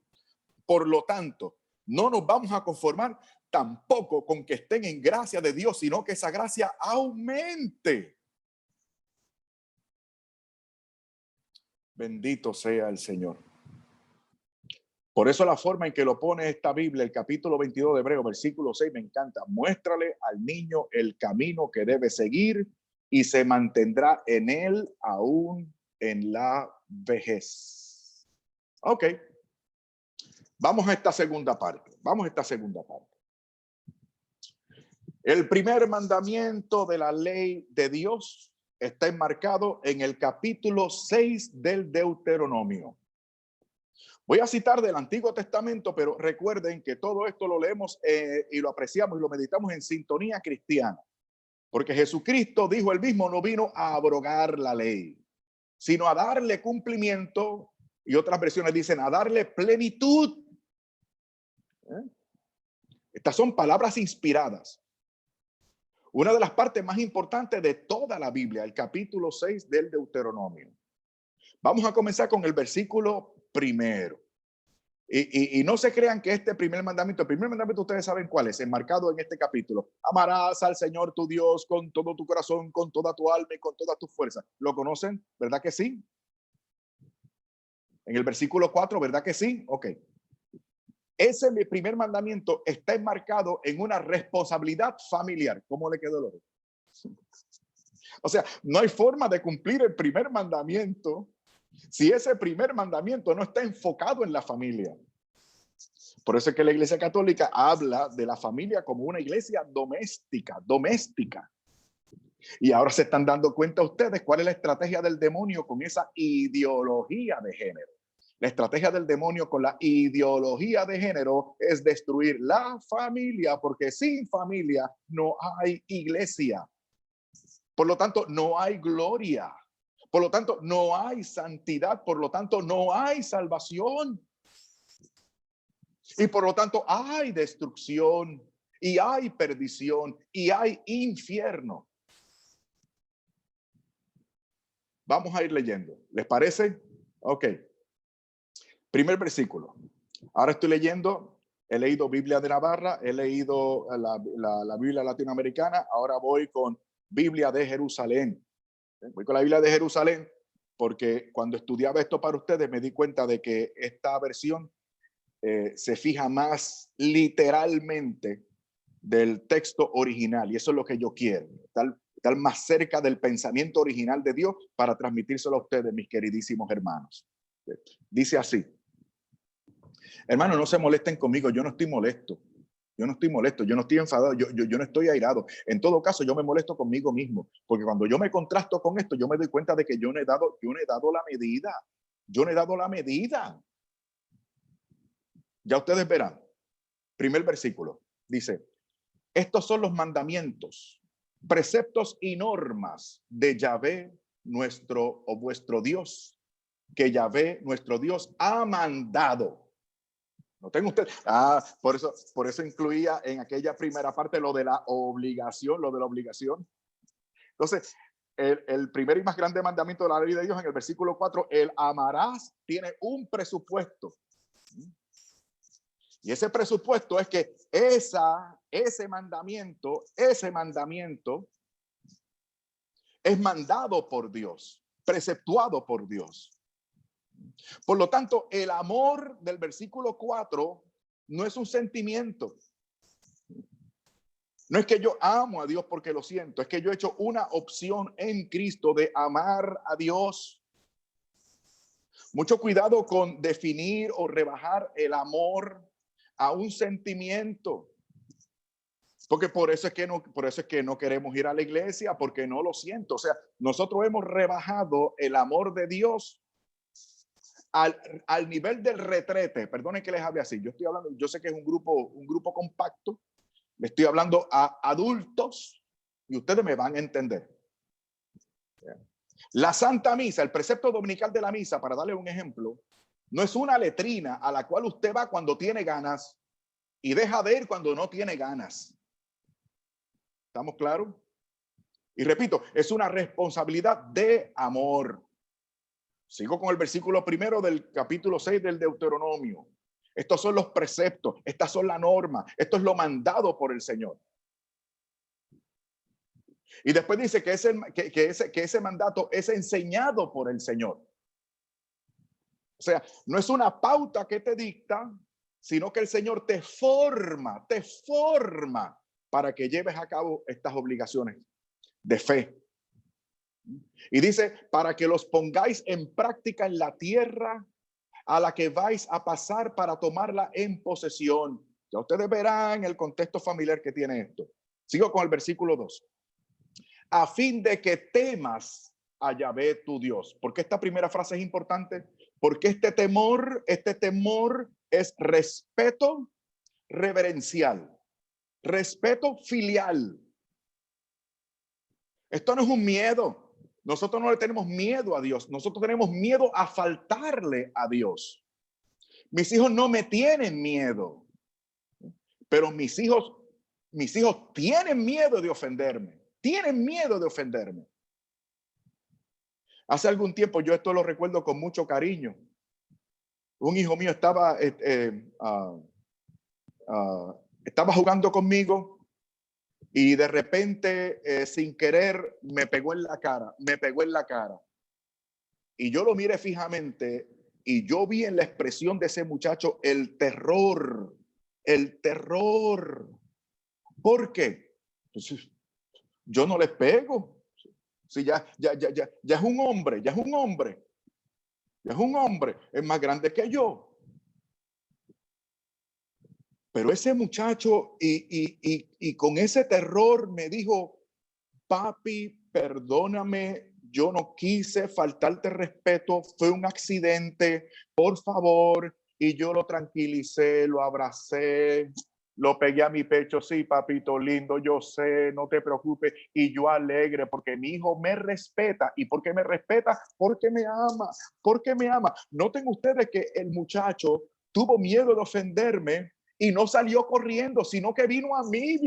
Por lo tanto, no nos vamos a conformar tampoco con que estén en gracia de Dios, sino que esa gracia aumente. Bendito sea el Señor. Por eso la forma en que lo pone esta Biblia, el capítulo 22 de Hebreos, versículo 6, me encanta. Muéstrale al niño el camino que debe seguir y se mantendrá en él aún en la vejez. Ok. Vamos a esta segunda parte. El primer mandamiento de la ley de Dios está enmarcado en el capítulo 6 del Deuteronomio. Voy a citar del Antiguo Testamento, pero recuerden que todo esto lo leemos y lo apreciamos y lo meditamos en sintonía cristiana. Porque Jesucristo, dijo él mismo, no vino a abrogar la ley, sino a darle cumplimiento, y otras versiones dicen a darle plenitud. Estas son palabras inspiradas. Una de las partes más importantes de toda la Biblia, el capítulo 6 del Deuteronomio. Vamos a comenzar con el versículo primero. Y no se crean que este primer mandamiento, ustedes saben cuál es, enmarcado en este capítulo. Amarás al Señor tu Dios con todo tu corazón, con toda tu alma y con todas tus fuerzas. ¿Lo conocen? ¿Verdad que sí? En el versículo 4, ¿verdad que sí? Ok. Ese primer mandamiento está enmarcado en una responsabilidad familiar. ¿Cómo le quedó el oro? O sea, no hay forma de cumplir el primer mandamiento si ese primer mandamiento no está enfocado en la familia. Por eso es que la Iglesia Católica habla de la familia como una iglesia doméstica. Y ahora se están dando cuenta ustedes cuál es la estrategia del demonio con esa ideología de género. La estrategia del demonio con la ideología de género es destruir la familia, porque sin familia no hay iglesia. Por lo tanto, no hay gloria. Por lo tanto, no hay santidad. Por lo tanto, no hay salvación. Y por lo tanto, hay destrucción y hay perdición y hay infierno. Vamos a ir leyendo. ¿Les parece? Ok. Primer versículo. Ahora estoy leyendo, he leído Biblia de Navarra, he leído la Biblia latinoamericana, ahora voy con Biblia de Jerusalén. Voy con la Biblia de Jerusalén porque cuando estudiaba esto para ustedes me di cuenta de que esta versión se fija más literalmente del texto original y eso es lo que yo quiero, estar más cerca del pensamiento original de Dios para transmitírselo a ustedes, mis queridísimos hermanos. Dice así. Hermano, no se molesten conmigo, yo no estoy molesto. Yo no estoy enfadado, yo no estoy airado. En todo caso, yo me molesto conmigo mismo, porque cuando yo me contrasto con esto, yo me doy cuenta de que yo no he dado la medida. Yo no he dado la medida. Ya ustedes verán. Primer versículo. Dice, estos son los mandamientos, preceptos y normas de Yahvé, nuestro o vuestro Dios, que Yahvé, nuestro Dios, ha mandado. No tengo usted. Por eso incluía en aquella primera parte lo de la obligación, Entonces, el primer y más grande mandamiento de la ley de Dios en el versículo 4, el amarás, tiene un presupuesto. Y ese presupuesto es que ese mandamiento es mandado por Dios, preceptuado por Dios. Por lo tanto, el amor del versículo 4 no es un sentimiento. No es que yo amo a Dios porque lo siento, es que yo he hecho una opción en Cristo de amar a Dios. Mucho cuidado con definir o rebajar el amor a un sentimiento. Porque por eso es que no queremos ir a la iglesia, porque no lo siento. O sea, nosotros hemos rebajado el amor de Dios al nivel del retrete. Perdonen que les hable así. Yo estoy hablando, yo sé que es un grupo compacto. Le estoy hablando a adultos y ustedes me van a entender. La Santa Misa, el precepto dominical de la misa, para darle un ejemplo, no es una letrina a la cual usted va cuando tiene ganas y deja de ir cuando no tiene ganas. ¿Estamos claros? Y repito, es una responsabilidad de amor. Sigo con el versículo primero del capítulo 6 del Deuteronomio. Estos son los preceptos, estas son las normas, esto es lo mandado por el Señor. Y después dice que ese mandato es enseñado por el Señor. O sea, no es una pauta que te dicta, sino que el Señor te forma para que lleves a cabo estas obligaciones de fe. Y dice, para que los pongáis en práctica en la tierra a la que vais a pasar para tomarla en posesión. Ya ustedes verán el contexto familiar que tiene esto. Sigo con el versículo 2. A fin de que temas a Yahvé tu Dios. ¿Por qué esta primera frase es importante? Porque este temor es respeto reverencial, respeto filial. Esto no es un miedo. Nosotros no le tenemos miedo a Dios. Nosotros tenemos miedo a faltarle a Dios. Mis hijos no me tienen miedo, pero mis hijos mis hijos tienen miedo de ofenderme. Tienen miedo de ofenderme. Hace algún tiempo, yo esto lo recuerdo con mucho cariño. Un hijo mío estaba jugando conmigo y de repente, sin querer, me pegó en la cara. Y yo lo miré fijamente y yo vi en la expresión de ese muchacho el terror. ¿Por qué? Pues, yo no les pego. Si ya es un hombre, es más grande que yo. Pero ese muchacho y con ese terror me dijo, papi, perdóname, yo no quise faltarte respeto, fue un accidente, por favor. Y yo lo tranquilicé, lo abracé, lo pegué a mi pecho. Sí, papito lindo, yo sé, no te preocupes. Y yo alegre porque mi hijo me respeta. ¿Y por qué me respeta? Porque me ama. Noten ustedes que el muchacho tuvo miedo de ofenderme y no salió corriendo, sino que vino a mí.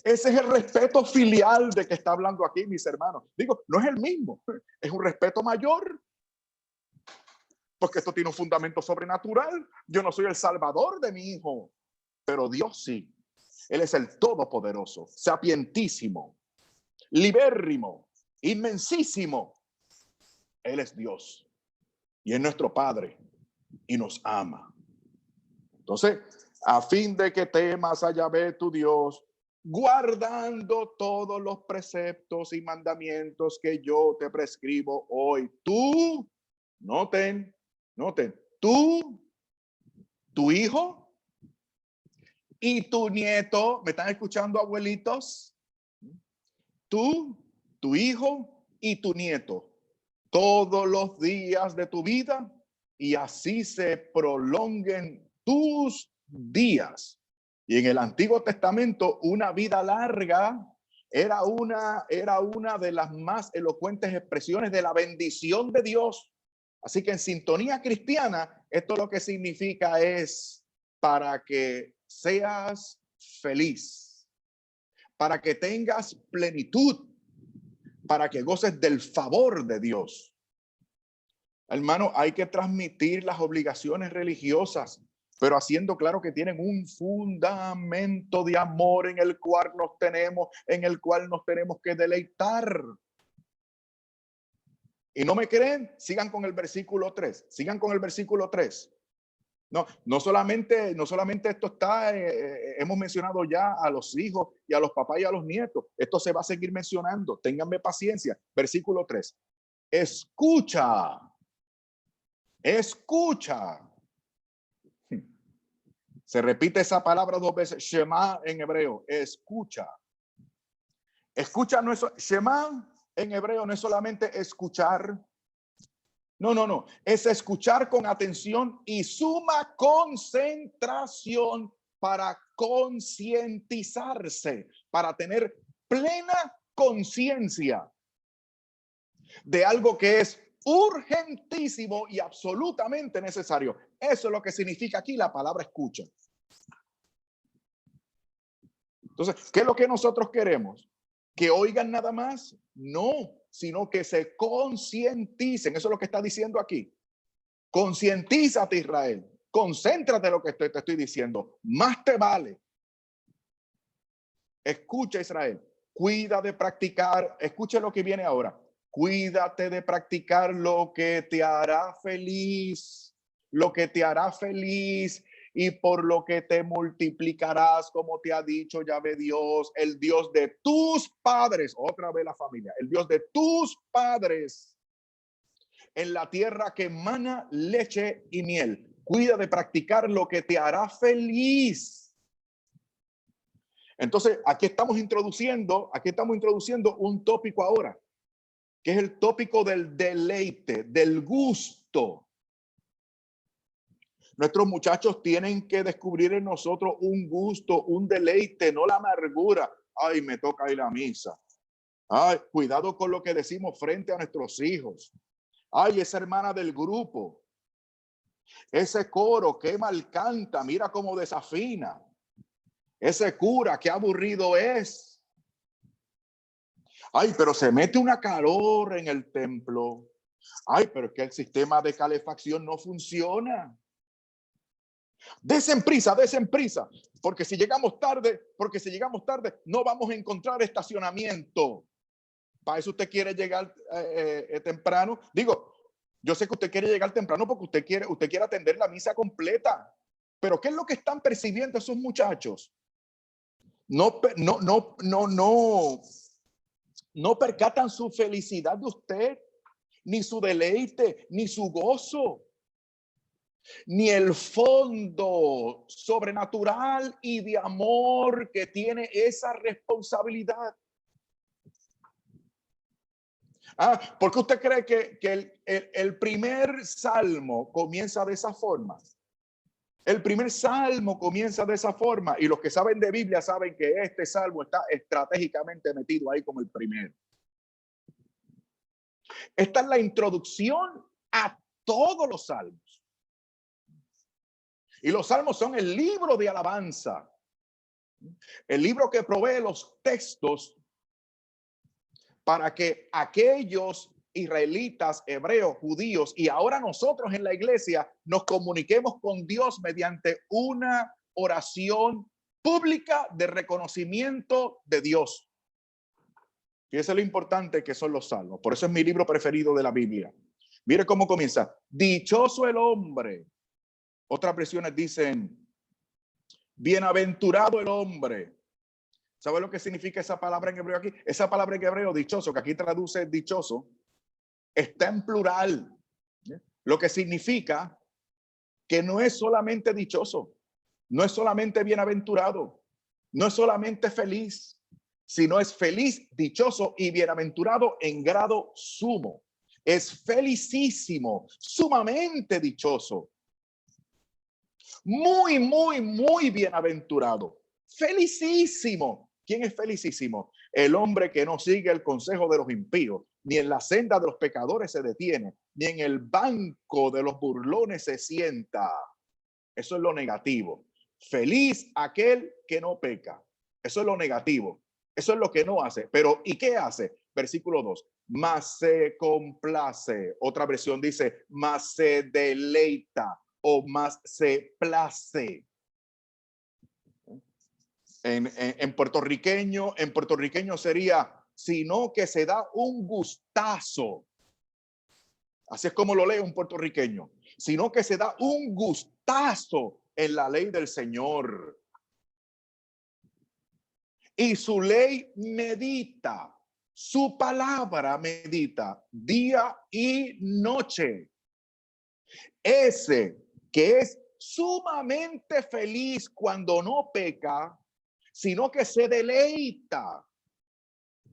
Ese es el respeto filial de que está hablando aquí, mis hermanos. Digo, no es el mismo, es un respeto mayor. Porque esto tiene un fundamento sobrenatural. Yo no soy el salvador de mi hijo, pero Dios sí. Él es el todopoderoso, sapientísimo, libérrimo, inmensísimo. Él es Dios y es nuestro Padre y nos ama. Entonces, a fin de que temas a Yahvé tu Dios, guardando todos los preceptos y mandamientos que yo te prescribo hoy. Tú, noten, tú, tu hijo y tu nieto, ¿me están escuchando, abuelitos? Tú, tu hijo y tu nieto, todos los días de tu vida, y así se prolonguen tus días. Y en el Antiguo Testamento, una vida larga era una de las más elocuentes expresiones de la bendición de Dios. Así que en sintonía cristiana, esto lo que significa es para que seas feliz, para que tengas plenitud, para que goces del favor de Dios. Hermano, hay que transmitir las obligaciones religiosas, pero haciendo claro que tienen un fundamento de amor en el cual nos tenemos que deleitar. ¿Y no me creen? Sigan con el versículo 3. No solamente esto está, hemos mencionado ya a los hijos y a los papás y a los nietos. Esto se va a seguir mencionando. Ténganme paciencia. Versículo 3. Escucha. Se repite esa palabra 2 veces. Shema en hebreo. Escucha. Escucha no es Shema en hebreo, no es solamente escuchar. No. Es escuchar con atención y suma concentración para concientizarse, para tener plena conciencia de algo que es urgentísimo y absolutamente necesario. Eso es lo que significa aquí la palabra escucha. Entonces, ¿qué es lo que nosotros queremos? ¿Que oigan nada más? No, sino que se concienticen. Eso es lo que está diciendo aquí. Concientízate, Israel. Concéntrate en lo que te estoy diciendo. Más te vale. Escucha, Israel. Cuida de practicar. Escucha lo que viene ahora. Cuídate de practicar lo que te hará feliz. Lo que te hará feliz. Y por lo que te multiplicarás, como te ha dicho Yahvé Dios, el Dios de tus padres. Otra vez la familia. El Dios de tus padres. En la tierra que emana leche y miel. Cuida de practicar lo que te hará feliz. Entonces, aquí estamos introduciendo un tópico ahora, que es el tópico del deleite, del gusto. Nuestros muchachos tienen que descubrir en nosotros un gusto, un deleite, no la amargura. Ay, me toca ir a misa. Ay, cuidado con lo que decimos frente a nuestros hijos. Ay, esa hermana del grupo, ese coro, qué mal canta, mira cómo desafina. Ese cura, qué aburrido es. Ay, pero se mete una calor en el templo. Ay, pero es que el sistema de calefacción no funciona. Desen prisa, porque si llegamos tarde, no vamos a encontrar estacionamiento. Para eso usted quiere llegar temprano. Digo, yo sé que usted quiere llegar temprano porque usted quiere atender la misa completa. Pero ¿qué es lo que están percibiendo esos muchachos? No percatan su felicidad de usted, ni su deleite, ni su gozo, ni el fondo sobrenatural y de amor que tiene esa responsabilidad. ¿Por qué usted cree que el primer salmo comienza de esa forma? El primer salmo comienza de esa forma, y los que saben de Biblia saben que este salmo está estratégicamente metido ahí como el primero. Esta es la introducción a todos los salmos. Y los salmos son el libro de alabanza, el libro que provee los textos para que aquellos israelitas, hebreos, judíos y ahora nosotros en la iglesia nos comuniquemos con Dios mediante una oración pública de reconocimiento de Dios. Fíjese lo importante que son los salmos. Por eso es mi libro preferido de la Biblia. Mire cómo comienza. Dichoso el hombre. Otras versiones dicen, bienaventurado el hombre. ¿Sabe lo que significa esa palabra en hebreo aquí? Esa palabra en hebreo, dichoso, que aquí traduce dichoso, está en plural. Lo que significa que no es solamente dichoso, no es solamente bienaventurado, no es solamente feliz, sino es feliz, dichoso y bienaventurado en grado sumo. Es felicísimo, sumamente dichoso. Muy, muy, muy bienaventurado. Felicísimo. ¿Quién es felicísimo? El hombre que no sigue el consejo de los impíos, ni en la senda de los pecadores se detiene, ni en el banco de los burlones se sienta. Eso es lo negativo. Feliz aquel que no peca. Eso es lo negativo. Eso es lo que no hace. Pero ¿y qué hace? Versículo 2. Mas se complace. Otra versión dice, mas se deleita o más se place. En puertorriqueño sería, sino que se da un gustazo. Así es como lo lee un puertorriqueño. Sino que se da un gustazo en la ley del Señor. Y su ley medita, su palabra medita día y noche. Ese que es sumamente feliz cuando no peca, sino que se deleita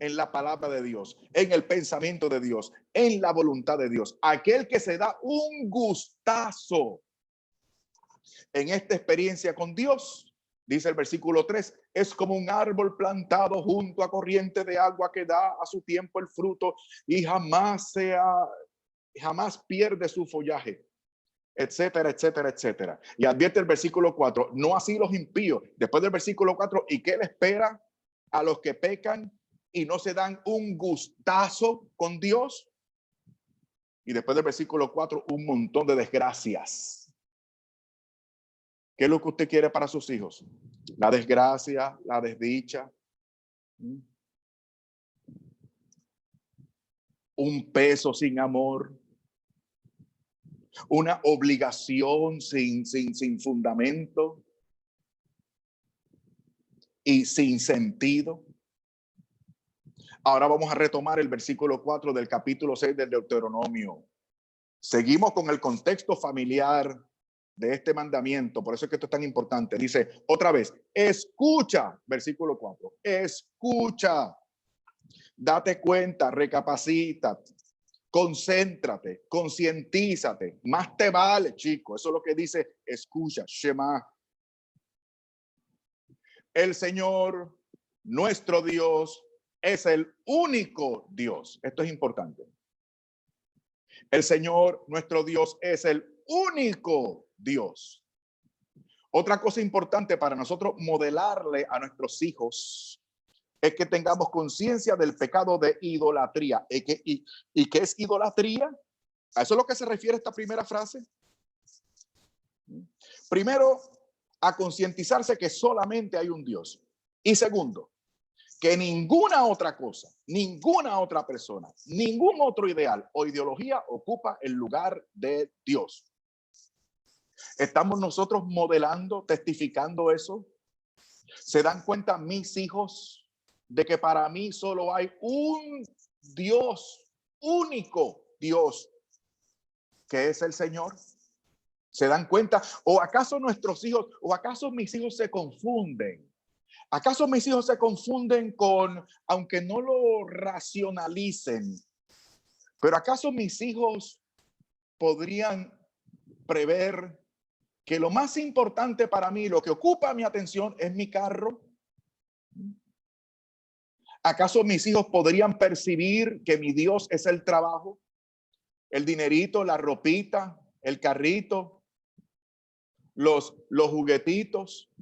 en la palabra de Dios, en el pensamiento de Dios, en la voluntad de Dios. Aquel que se da un gustazo en esta experiencia con Dios, dice el versículo 3, es como un árbol plantado junto a corriente de agua que da a su tiempo el fruto y jamás pierde su follaje, etcétera, etcétera, etcétera. Y advierte el versículo 4, no así los impíos. Después del versículo 4, ¿y qué le espera a los que pecan y no se dan un gustazo con Dios? Y después del versículo 4, un montón de desgracias. ¿Qué es lo que usted quiere para sus hijos? La desgracia, la desdicha. Un peso sin amor. Una obligación sin fundamento y sin sentido. Ahora vamos a retomar el versículo 4 del capítulo 6 del Deuteronomio. Seguimos con el contexto familiar de este mandamiento. Por eso es que esto es tan importante. Dice otra vez, escucha, versículo 4, escucha, date cuenta, recapacita, concéntrate, concientízate. Más te vale, chico. Eso es lo que dice, escucha, Shema. El Señor, nuestro Dios, es el único Dios. Esto es importante. El Señor, nuestro Dios, es el único Dios. Otra cosa importante para nosotros modelarle a nuestros hijos es que tengamos conciencia del pecado de idolatría. ¿Y qué es idolatría? ¿A eso es lo que se refiere esta primera frase? Primero, a concientizarse que solamente hay un Dios. Y segundo, que ninguna otra cosa, ninguna otra persona, ningún otro ideal o ideología ocupa el lugar de Dios. ¿Estamos nosotros modelando, testificando eso? ¿Se dan cuenta mis hijos de que para mí solo hay un Dios, único Dios, que es el Señor? ¿Se dan cuenta? ¿O acaso nuestros hijos, o acaso mis hijos se confunden? ¿Acaso mis hijos se confunden con, aunque no lo racionalicen, pero acaso mis hijos podrían prever que lo más importante para mí, lo que ocupa mi atención, es mi carro? ¿Acaso mis hijos podrían percibir que mi Dios es el trabajo, el dinerito, la ropita, el carrito, los juguetitos?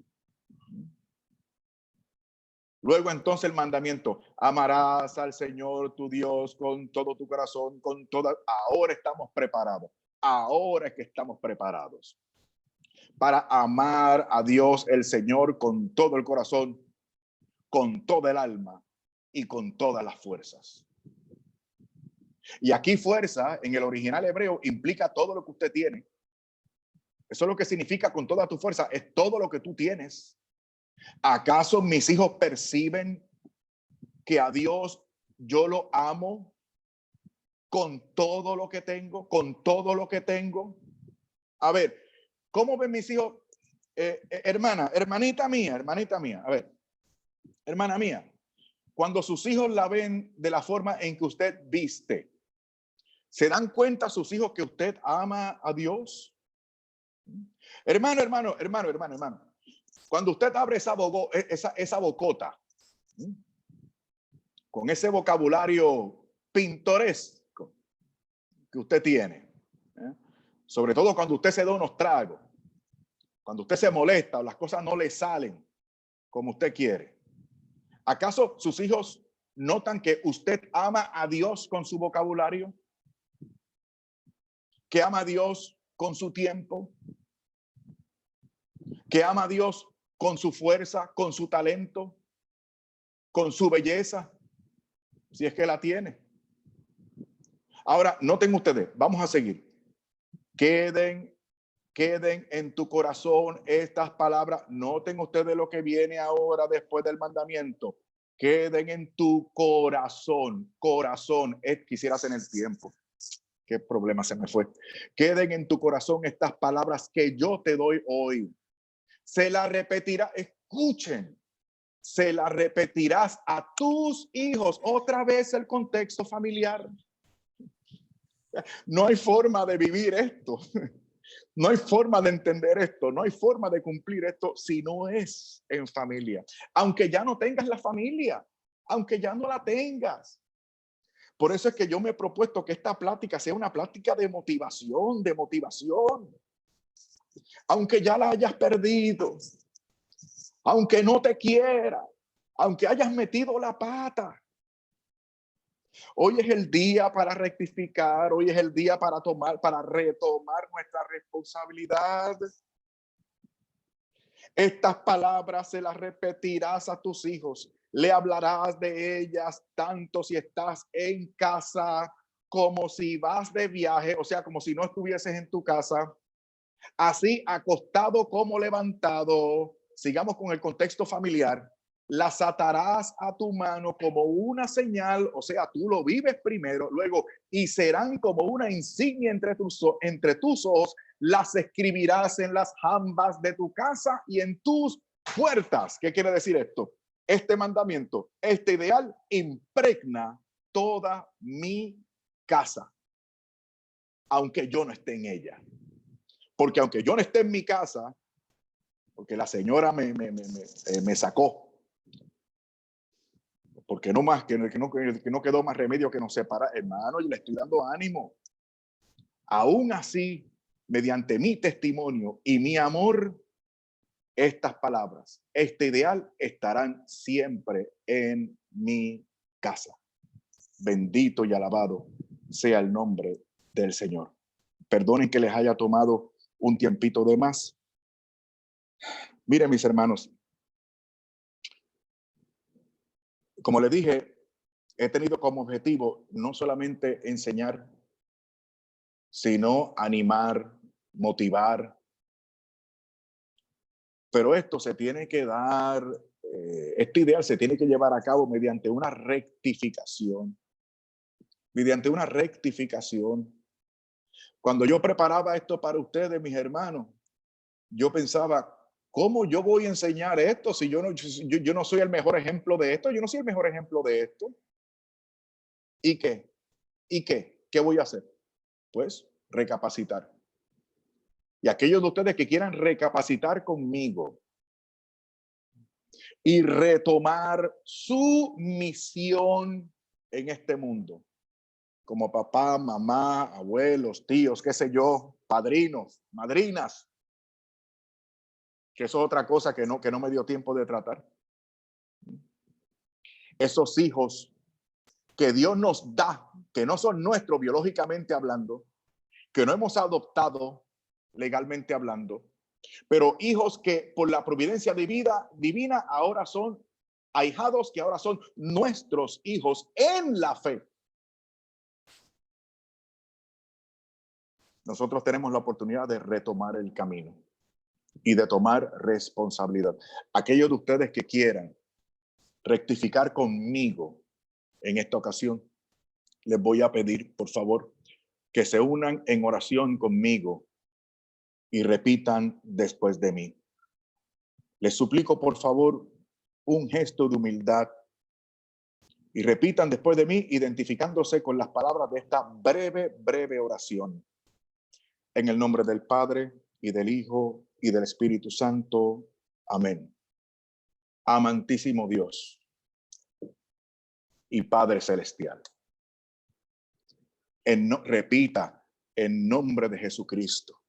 Luego entonces el mandamiento: amarás al Señor tu Dios con todo tu corazón, con toda. Ahora estamos preparados. Ahora es que estamos preparados para amar a Dios el Señor con todo el corazón, con toda el alma y con todas las fuerzas. Y aquí fuerza en el original hebreo implica todo lo que usted tiene. Eso es lo que significa con toda tu fuerza, es todo lo que tú tienes. ¿Acaso mis hijos perciben que a Dios yo lo amo con todo lo que tengo, con todo lo que tengo? A ver, ¿cómo ven mis hijos? Hermanita mía, a ver, hermana mía, cuando sus hijos la ven de la forma en que usted viste, ¿se dan cuenta sus hijos que usted ama a Dios? Hermano. Cuando usted abre esa bocota, con ese vocabulario pintoresco que usted tiene, sobre todo cuando usted se da unos tragos, cuando usted se molesta o las cosas no le salen como usted quiere, ¿acaso sus hijos notan que usted ama a Dios con su vocabulario? ¿Que ama a Dios con su tiempo? ¿Que ama a Dios con su fuerza, con su talento, con su belleza, si es que la tiene? Ahora, noten ustedes, vamos a seguir. Queden en tu corazón estas palabras. Noten ustedes lo que viene ahora después del mandamiento. Queden en tu corazón. Quisieras en el tiempo. Qué problema se me fue. Queden en tu corazón estas palabras que yo te doy hoy. Se la repetirá, escuchen, se la repetirás a tus hijos. Otra vez el contexto familiar. No hay forma de vivir esto. No hay forma de entender esto. No hay forma de cumplir esto si no es en familia. Aunque ya no tengas la familia, aunque ya no la tengas. Por eso es que yo me he propuesto que esta plática sea una plática de motivación, Aunque ya la hayas perdido, aunque no te quiera, aunque hayas metido la pata. Hoy es el día para rectificar, hoy es el día para retomar nuestra responsabilidad. Estas palabras se las repetirás a tus hijos, le hablarás de ellas tanto si estás en casa como si vas de viaje, o sea, como si no estuvieses en tu casa, así acostado como levantado. Sigamos con el contexto familiar. Las atarás a tu mano como una señal, o sea, tú lo vives primero, luego, y serán como una insignia entre tus ojos, las escribirás en las jambas de tu casa y en tus puertas. ¿Qué quiere decir esto? Este mandamiento, este ideal, impregna toda mi casa, aunque yo no esté en ella. Porque aunque yo no esté en mi casa, porque la señora me sacó, porque no más, que no quedó más remedio que nos separar, hermano, y le estoy dando ánimo. Aún así, mediante mi testimonio y mi amor, estas palabras, este ideal estarán siempre en mi casa. Bendito y alabado sea el nombre del Señor. Perdonen que les haya tomado un tiempito de más. Miren, mis hermanos, como les dije, he tenido como objetivo no solamente enseñar, sino animar, motivar. Pero esto se tiene que dar, este ideal se tiene que llevar a cabo mediante una rectificación. Mediante una rectificación. Cuando yo preparaba esto para ustedes, mis hermanos, yo pensaba, ¿cómo yo voy a enseñar esto si yo no soy el mejor ejemplo de esto? Yo no soy el mejor ejemplo de esto. ¿Y qué? ¿Y qué? ¿Qué voy a hacer? Pues recapacitar. Y aquellos de ustedes que quieran recapacitar conmigo y retomar su misión en este mundo, como papá, mamá, abuelos, tíos, qué sé yo, padrinos, madrinas, que eso es otra cosa que no me dio tiempo de tratar. Esos hijos que Dios nos da, que no son nuestros biológicamente hablando, que no hemos adoptado legalmente hablando, pero hijos que por la providencia divina ahora son ahijados, que ahora son nuestros hijos en la fe. Nosotros tenemos la oportunidad de retomar el camino y de tomar responsabilidad. Aquellos de ustedes que quieran rectificar conmigo en esta ocasión, les voy a pedir, por favor, que se unan en oración conmigo y repitan después de mí. Les suplico, por favor, un gesto de humildad y repitan después de mí, identificándose con las palabras de esta breve oración. En el nombre del Padre, y del Hijo, y del Espíritu Santo. Amén. Amantísimo Dios y Padre Celestial. Repita, en nombre de Jesucristo,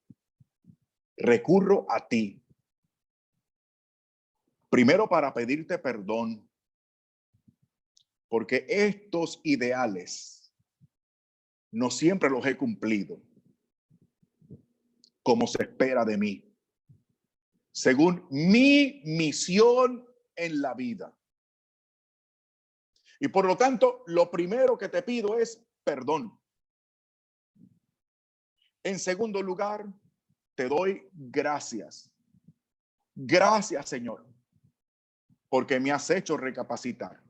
recurro a ti, primero para pedirte perdón, porque estos ideales no siempre los he cumplido como se espera de mí, según mi misión en la vida. Y por lo tanto, lo primero que te pido es perdón. En segundo lugar, te doy gracias. Gracias, Señor, porque me has hecho recapacitar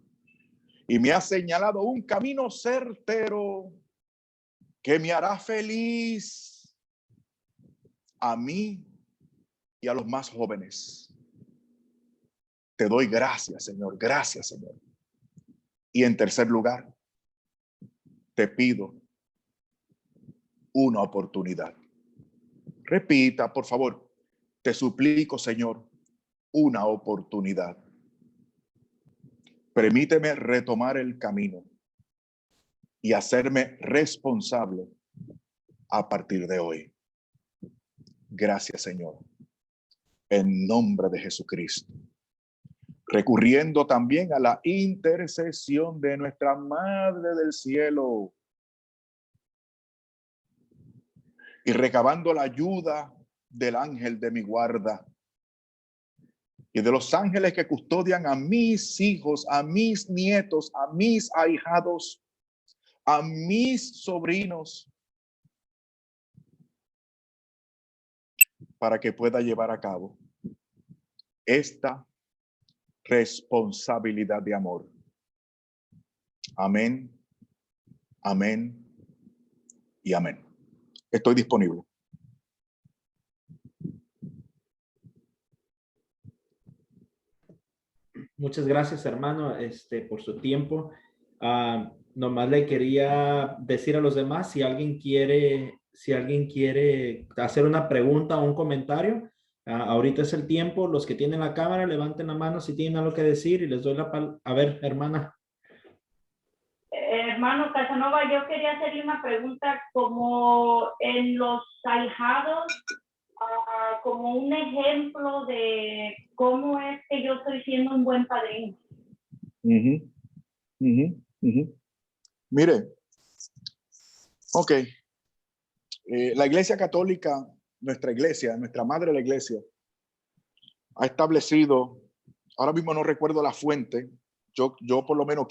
y me has señalado un camino certero que me hará feliz a mí y a los más jóvenes. Te doy gracias, Señor. Gracias, Señor. Y en tercer lugar, te pido una oportunidad. Repita, por favor. Te suplico, Señor, una oportunidad. Permíteme retomar el camino y hacerme responsable a partir de hoy. Gracias, Señor. En nombre de Jesucristo. Recurriendo también a la intercesión de nuestra Madre del Cielo y recabando la ayuda del ángel de mi guarda y de los ángeles que custodian a mis hijos, a mis nietos, a mis ahijados, a mis sobrinos, para que pueda llevar a cabo esta responsabilidad de amor. Amén, amén y amén. Estoy disponible. Muchas gracias, hermano, por su tiempo. Nomás le quería decir a los demás, si alguien quiere hacer una pregunta o un comentario, ahorita es el tiempo. Los que tienen la cámara, levanten la mano si tienen algo que decir y les doy la palabra. A ver, hermana. Hermano Casanova, yo quería hacerle una pregunta, como en los ahijados, como un ejemplo de cómo es que yo estoy siendo un buen padrino. Mire, ok, la Iglesia Católica, nuestra iglesia, nuestra madre la iglesia, ha establecido, ahora mismo no recuerdo la fuente, yo por lo menos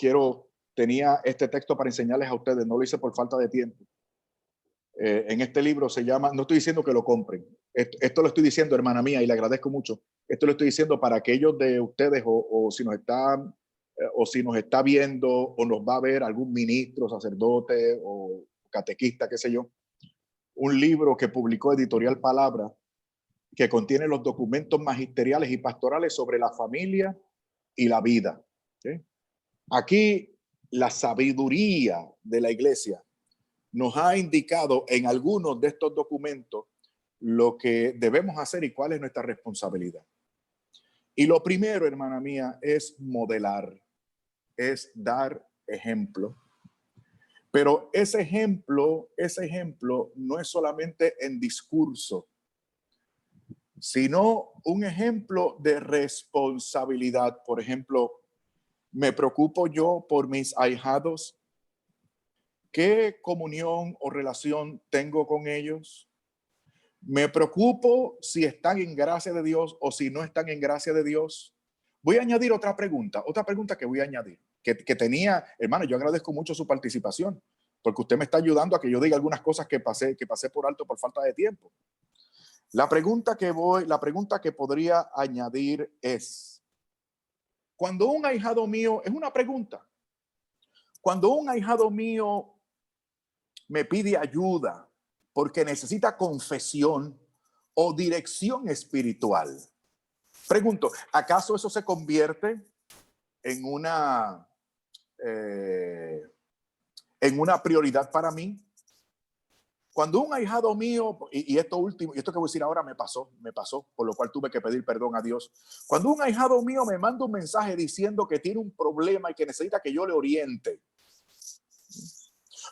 tenía este texto para enseñarles a ustedes, no lo hice por falta de tiempo. En este libro se llama, no estoy diciendo que lo compren, esto lo estoy diciendo, hermana mía, y le agradezco mucho, esto lo estoy diciendo para aquellos de ustedes o si nos está viendo o nos va a ver algún ministro, sacerdote o catequista, qué sé yo, un libro que publicó Editorial Palabra que contiene los documentos magisteriales y pastorales sobre la familia y la vida. ¿Sí? Aquí la sabiduría de la iglesia nos ha indicado en algunos de estos documentos lo que debemos hacer y cuál es nuestra responsabilidad. Y lo primero, hermana mía, es modelar, es dar ejemplo. Pero ese ejemplo no es solamente en discurso, sino un ejemplo de responsabilidad. Por ejemplo, me preocupo yo por mis ahijados. ¿Qué comunión o relación tengo con ellos? Me preocupo si están en gracia de Dios o si no están en gracia de Dios. Voy a añadir otra pregunta que voy a añadir, que tenía, hermano, yo agradezco mucho su participación, porque usted me está ayudando a que yo diga algunas cosas que pasé por alto por falta de tiempo. La pregunta que podría añadir es, cuando un ahijado mío, es una pregunta, cuando un ahijado mío me pide ayuda porque necesita confesión o dirección espiritual, pregunto, ¿acaso eso se convierte en una prioridad para mí? Cuando un ahijado mío, y esto último, y esto que voy a decir ahora me pasó, por lo cual tuve que pedir perdón a Dios. Cuando un ahijado mío me manda un mensaje diciendo que tiene un problema y que necesita que yo le oriente,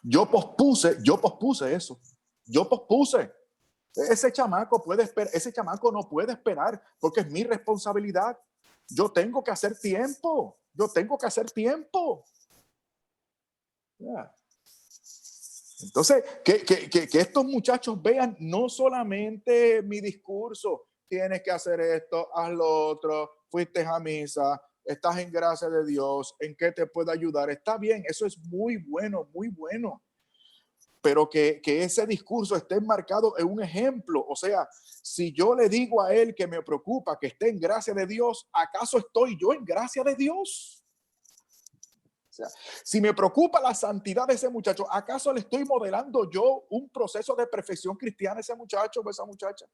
yo pospuse eso. Yo pospuse. Ese chamaco no puede esperar porque es mi responsabilidad. Yo tengo que hacer tiempo. Yeah. Entonces, que estos muchachos vean no solamente mi discurso, tienes que hacer esto, haz lo otro, fuiste a misa, estás en gracia de Dios, ¿en qué te puedo ayudar? Está bien, eso es muy bueno, pero que ese discurso esté enmarcado en un ejemplo. O sea, si yo le digo a él que me preocupa que esté en gracia de Dios, ¿acaso estoy yo en gracia de Dios? O sea, si me preocupa la santidad de ese muchacho, ¿acaso le estoy modelando yo un proceso de perfección cristiana a ese muchacho o a esa muchacha?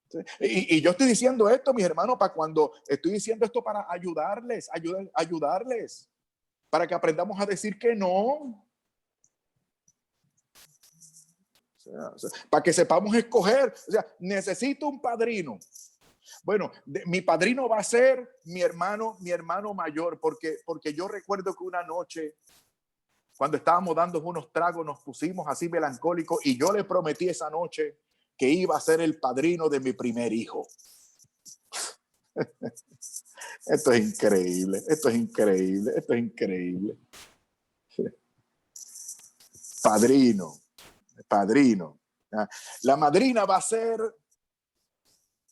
¿Sí? Y yo estoy diciendo esto, mis hermanos, estoy diciendo esto para ayudarles, para que aprendamos a decir que no. O sea, para que sepamos escoger. O sea, necesito un padrino. Bueno, mi padrino va a ser mi hermano mayor, porque yo recuerdo que una noche, cuando estábamos dando unos tragos, nos pusimos así melancólicos y yo le prometí esa noche que iba a ser el padrino de mi primer hijo. Esto es increíble. Padrino. La madrina va a ser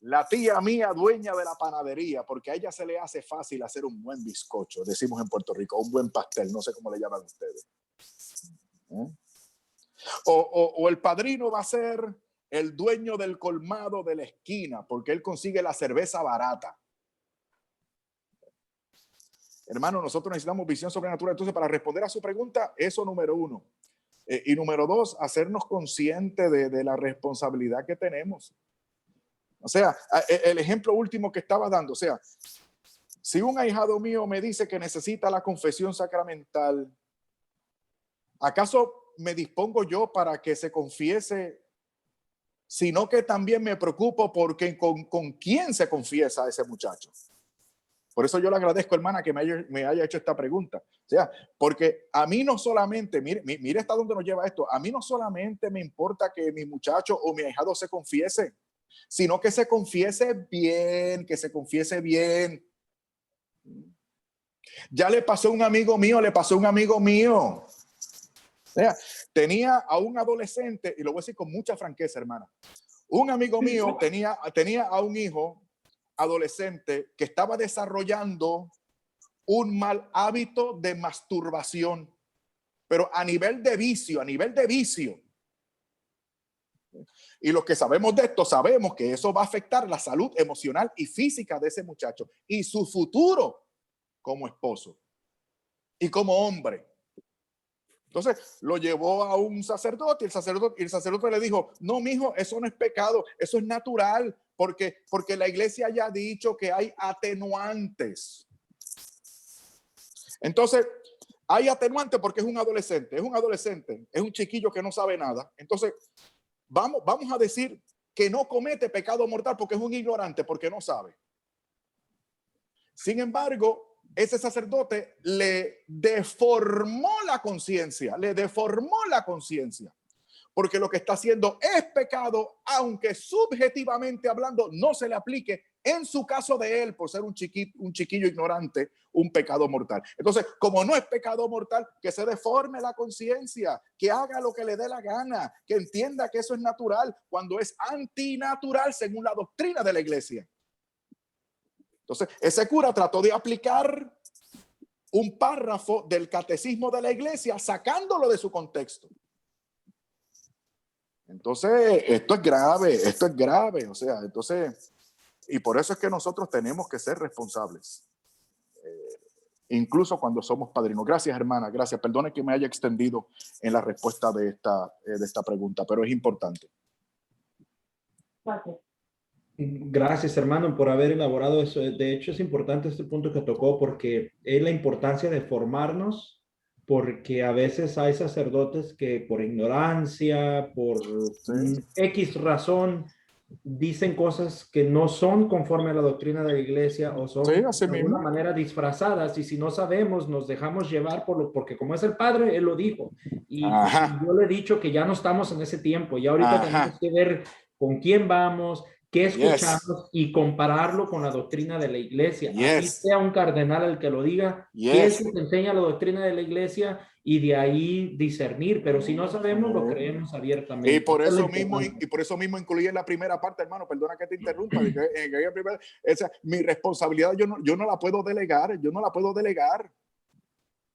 la tía mía, dueña de la panadería, porque a ella se le hace fácil hacer un buen bizcocho, decimos en Puerto Rico, un buen pastel, no sé cómo le llaman ustedes. O el padrino va a ser el dueño del colmado de la esquina, porque él consigue la cerveza barata. Hermano, nosotros necesitamos visión sobrenatural. Entonces, para responder a su pregunta, eso número uno. Y número dos, hacernos conscientes de la responsabilidad que tenemos. O sea, el ejemplo último que estaba dando, o sea, si un ahijado mío me dice que necesita la confesión sacramental, ¿acaso me dispongo yo para que se confiese? Sino que también me preocupo porque con quién se confiesa ese muchacho. Por eso yo le agradezco, hermana, que me haya hecho esta pregunta. O sea, porque a mí no solamente, mire hasta dónde nos lleva esto, a mí no solamente me importa que mi muchacho o mi ahijado se confiese, sino que se confiese bien, que se confiese bien. Ya le pasó a un amigo mío, O sea, tenía a un adolescente, y lo voy a decir con mucha franqueza, hermana. Un amigo mío tenía a un hijo adolescente que estaba desarrollando un mal hábito de masturbación, pero a nivel de vicio. Y los que sabemos de esto, sabemos que eso va a afectar la salud emocional y física de ese muchacho y su futuro como esposo y como hombre. Entonces lo llevó a un sacerdote y el sacerdote le dijo, no, mijo, eso no es pecado, eso es natural, porque la iglesia ya ha dicho que hay atenuantes. Entonces, hay atenuantes porque es un adolescente, es un chiquillo que no sabe nada. Entonces, vamos a decir que no comete pecado mortal porque es un ignorante, porque no sabe. Sin embargo, ese sacerdote le deformó la conciencia, porque lo que está haciendo es pecado, aunque subjetivamente hablando no se le aplique en su caso de él, por ser un chiquillo ignorante, un pecado mortal. Entonces, como no es pecado mortal, que se deforme la conciencia, que haga lo que le dé la gana, que entienda que eso es natural, cuando es antinatural según la doctrina de la iglesia. Entonces, ese cura trató de aplicar un párrafo del catecismo de la iglesia, sacándolo de su contexto. Entonces, esto es grave. O sea, entonces, y por eso es que nosotros tenemos que ser responsables, incluso cuando somos padrinos. Gracias, hermana, gracias. Perdone que me haya extendido en la respuesta de esta pregunta, pero es importante. Gracias. Gracias, hermano, por haber elaborado eso. De hecho, es importante este punto que tocó porque es la importancia de formarnos, porque a veces hay sacerdotes que por ignorancia, por X razón, dicen cosas que no son conforme a la doctrina de la iglesia o son de alguna manera disfrazadas, y si no sabemos nos dejamos llevar porque como es el padre, él lo dijo, y yo le he dicho que ya no estamos en ese tiempo, y ahorita tenemos que ver con quién vamos, qué escuchamos y compararlo con la doctrina de la iglesia. Así sea un cardenal el que lo diga, qué es lo que enseña la doctrina de la iglesia, y de ahí discernir, pero si no sabemos, lo creemos abiertamente. Y por eso mismo incluí en la primera parte, hermano, perdona que te interrumpa, mi responsabilidad yo no la puedo delegar,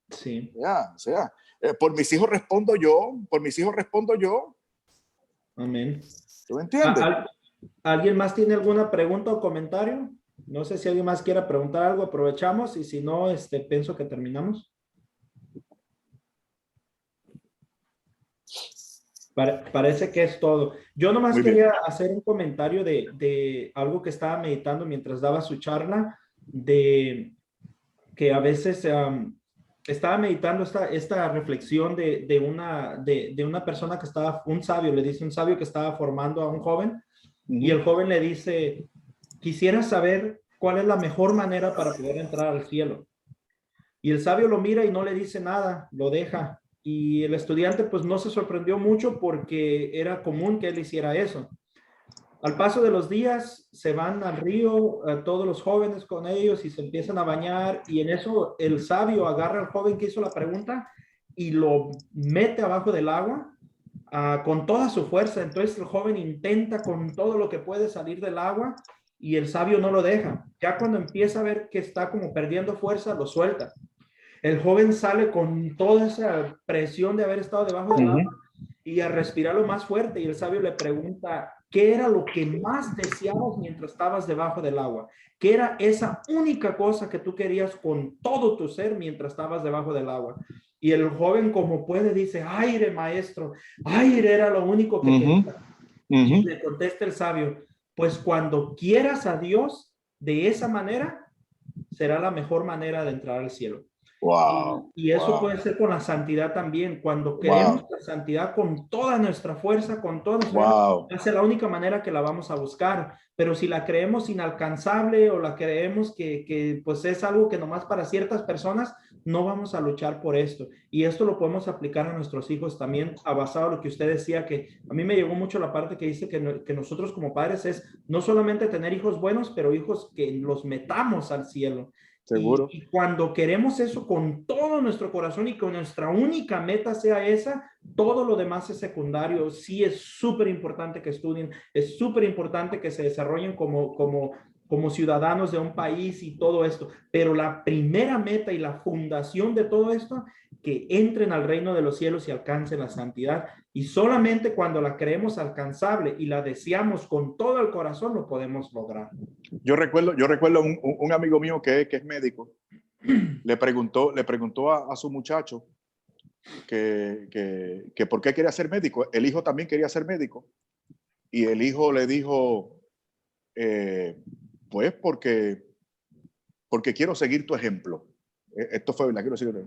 Sí. O sea, por mis hijos respondo yo, Amén. ¿Tú me entiendes? ¿Alguien más tiene alguna pregunta o comentario? No sé si alguien más quiera preguntar algo, aprovechamos, y si no, pienso que terminamos. Parece que es todo. Yo nomás quería hacer un comentario de algo que estaba meditando mientras daba su charla, de que a veces estaba meditando esta reflexión de una persona que estaba, un sabio que estaba formando a un joven, y el joven le dice, quisiera saber cuál es la mejor manera para poder entrar al cielo. Y el sabio lo mira y no le dice nada, lo deja. Y el estudiante pues no se sorprendió mucho porque era común que él hiciera eso. Al paso de los días se van al río, todos los jóvenes con ellos, y se empiezan a bañar, y en eso el sabio agarra al joven que hizo la pregunta y lo mete abajo del agua con toda su fuerza. Entonces el joven intenta con todo lo que puede salir del agua y el sabio no lo deja. Ya cuando empieza a ver que está como perdiendo fuerza, lo suelta. El joven sale con toda esa presión de haber estado debajo del agua y a respirarlo más fuerte, y el sabio le pregunta, ¿qué era lo que más deseabas mientras estabas debajo del agua? ¿Qué era esa única cosa que tú querías con todo tu ser mientras estabas debajo del agua? Y el joven, como puede, dice, aire, maestro, aire era lo único que quería. Y le contesta el sabio, pues cuando quieras a Dios de esa manera, será la mejor manera de entrar al cielo. Wow. Y eso Wow. puede ser con la santidad también. Cuando queremos Wow. la santidad con toda nuestra fuerza, con toda nuestra vida, Wow. esa es la única manera que la vamos a buscar. Pero si la creemos inalcanzable o la creemos que pues es algo que nomás para ciertas personas, no vamos a luchar por esto. Y esto lo podemos aplicar a nuestros hijos también, a basado en lo que usted decía, que a mí me llegó mucho la parte que dice que nosotros como padres es no solamente tener hijos buenos, pero hijos que los metamos al cielo. Seguro. Y cuando queremos eso con todo nuestro corazón y con nuestra única meta sea esa, todo lo demás es secundario. Sí es súper importante que estudien, es súper importante que se desarrollen como ciudadanos de un país y todo esto, pero la primera meta y la fundación de todo esto, que entren al reino de los cielos y alcancen la santidad. Y solamente cuando la creemos alcanzable y la deseamos con todo el corazón, lo podemos lograr. Yo recuerdo un amigo mío que es médico, le preguntó a su muchacho que por qué quería ser médico. El hijo también quería ser médico. Y el hijo le dijo, pues porque quiero seguir tu ejemplo. Esto fue, la quiero seguir.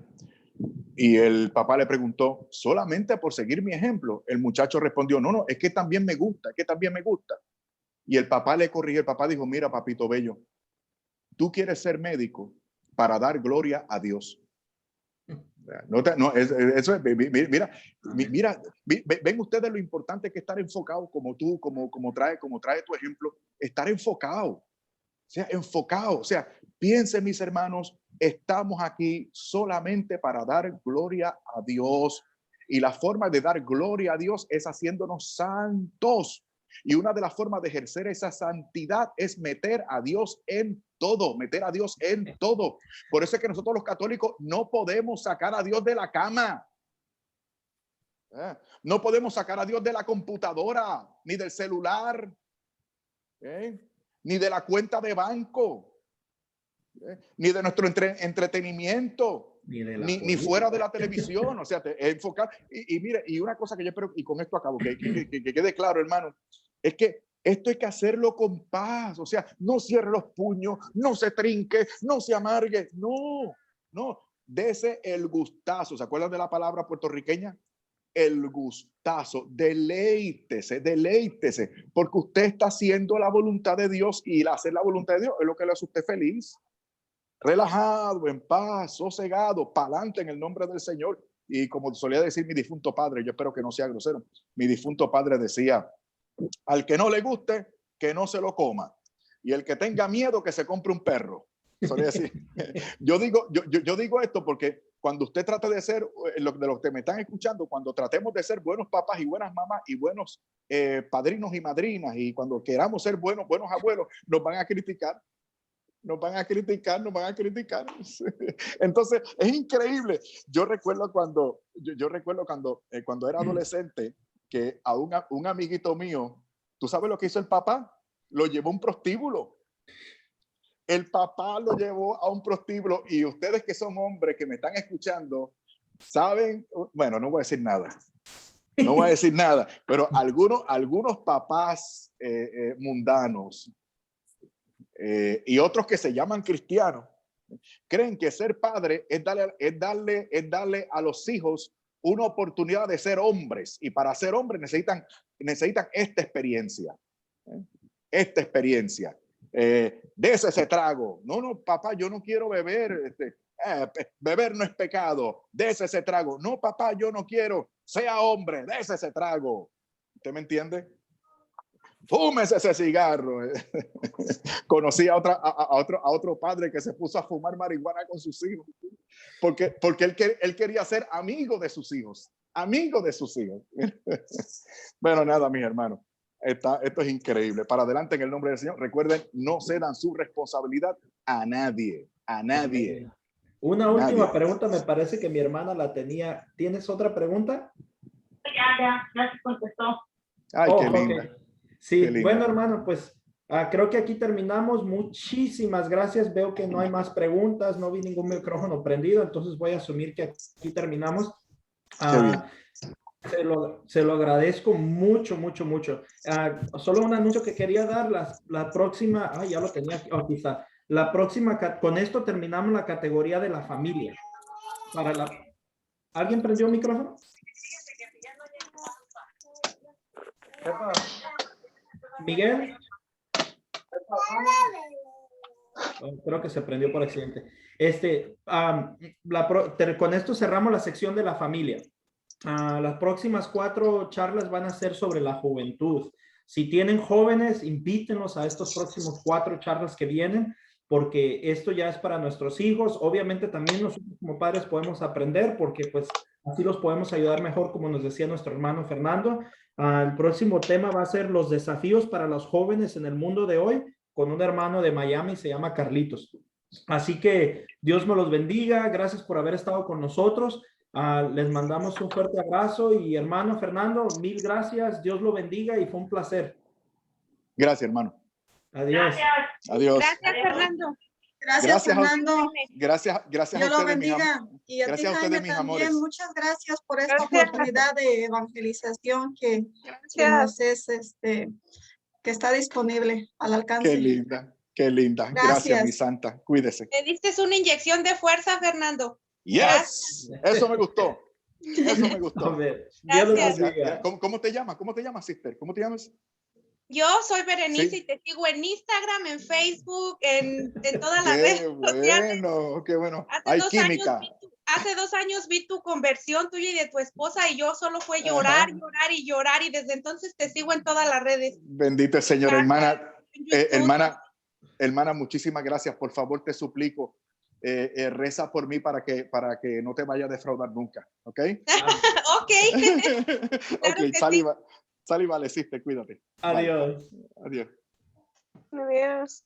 Y el papá le preguntó, ¿solamente por seguir mi ejemplo? El muchacho respondió, no, es que también me gusta, es que también me gusta. Y el papá le corrigió, el papá dijo, mira, papito bello, tú quieres ser médico para dar gloria a Dios. Eso es, mira, ven ustedes lo importante que estar enfocado como tú, como trae tu ejemplo, estar enfocado, o sea, piensen mis hermanos, estamos aquí solamente para dar gloria a Dios y la forma de dar gloria a Dios es haciéndonos santos. Y una de las formas de ejercer esa santidad es meter a Dios en todo, meter a Dios en todo. Por eso es que nosotros los católicos no podemos sacar a Dios de la cama. No podemos sacar a Dios de la computadora, ni del celular, ni de la cuenta de banco, ni de nuestro entretenimiento, ni fuera de la televisión. O sea, enfocar. Y mire, y una cosa que yo espero, y con esto acabo, que quede claro, hermano, es que esto hay que hacerlo con paz. O sea, no cierre los puños, no se trinque, no se amargue. No, dese el gustazo. ¿Se acuerdan de la palabra puertorriqueña? El gustazo, deleítese, porque usted está haciendo la voluntad de Dios y el hacer la voluntad de Dios es lo que le hace a usted feliz. Relajado, en paz, sosegado, pa'lante en el nombre del Señor. Y como solía decir mi difunto padre, yo espero que no sea grosero, mi difunto padre decía, al que no le guste, que no se lo coma. Y el que tenga miedo, que se compre un perro. Solía decir. Yo digo esto porque cuando usted trata de ser, de los que me están escuchando, cuando tratemos de ser buenos papás y buenas mamás y buenos padrinos y madrinas, y cuando queramos ser buenos abuelos, nos van a criticar. Nos van a criticar. Entonces, es increíble. Yo recuerdo cuando era adolescente, que a un amiguito mío, ¿tú sabes lo que hizo el papá? Lo llevó a un prostíbulo. El papá lo llevó a un prostíbulo y ustedes que son hombres que me están escuchando, saben, bueno, no voy a decir nada, pero algunos papás mundanos y otros que se llaman cristianos creen que ser padre es darle a los hijos una oportunidad de ser hombres, y para ser hombres necesitan esta experiencia. Dese ese trago. No, papá, yo no quiero beber. Beber no es pecado. Dese ese trago. No, papá, yo no quiero. Sea hombre, dese ese trago. ¿Usted me entiende? Fúmese ese cigarro. Conocí a otro padre que se puso a fumar marihuana con sus hijos porque él quería ser amigo de sus hijos. Bueno, nada, mis hermanos, esto es increíble. Para adelante en el nombre del Señor. Recuerden, no cedan su responsabilidad a nadie. Una última pregunta, me parece que mi hermana la tenía. ¿Tienes otra pregunta? Ya se contestó. Ay, qué linda. Okay. Sí, qué linda. Bueno, hermano, pues creo que aquí terminamos. Muchísimas gracias. Veo que no hay más preguntas, no vi ningún micrófono prendido, entonces voy a asumir que aquí terminamos. Se lo agradezco mucho. Solo un anuncio que quería dar, la próxima, ya lo tenía aquí, quizá. La próxima, con esto terminamos la categoría de la familia. ¿Alguien prendió el micrófono? Miguel. Creo que se prendió por accidente. Con esto cerramos la sección de la familia. Las próximas 4 charlas van a ser sobre la juventud. Si tienen jóvenes, invítenlos a estos próximos 4 charlas que vienen, porque esto ya es para nuestros hijos. Obviamente también nosotros como padres podemos aprender, porque pues así los podemos ayudar mejor, como nos decía nuestro hermano Fernando. El próximo tema va a ser los desafíos para los jóvenes en el mundo de hoy, con un hermano de Miami, se llama Carlitos. Así que Dios me los bendiga. Gracias por haber estado con nosotros. Les mandamos un fuerte abrazo y hermano Fernando, mil gracias. Dios lo bendiga y fue un placer. Gracias, hermano. Adiós. Adiós. Gracias, Fernando. Gracias, Fernando. Gracias Dios a lo ustedes, bendiga. Y a ti, gracias a Jaime, ustedes, mis también. amores. Muchas gracias por esta Gracias. oportunidad de evangelización que Gracias. nos es, que está disponible al alcance. Qué linda, qué linda. Gracias, mi santa. Cuídese. Te diste una inyección de fuerza, Fernando. Yes. Eso me gustó. Eso me gustó. A ver, Dios los Gracias. bendiga. ¿Cómo te llamas? ¿Cómo te llamas, sister? ¿Cómo te llamas? Yo soy Berenice Sí. y te sigo en Instagram, en Facebook, en todas las redes Qué sociales. bueno, qué bueno. Hace Hay 2 química. años hace 2 años vi tu conversión tuya y de tu esposa y yo solo fue llorar, Ajá. llorar y llorar y desde entonces te sigo en todas las redes. Bendito el Señor, Gracias. hermana. En YouTube. Hermana, muchísimas gracias. Por favor, te suplico, reza por mí para que no te vaya a defraudar nunca. ¿Ok? Ok. Ok, que sal y sí. sal y vale, sister, cuídate. Bye. Adiós. Adiós. Adiós.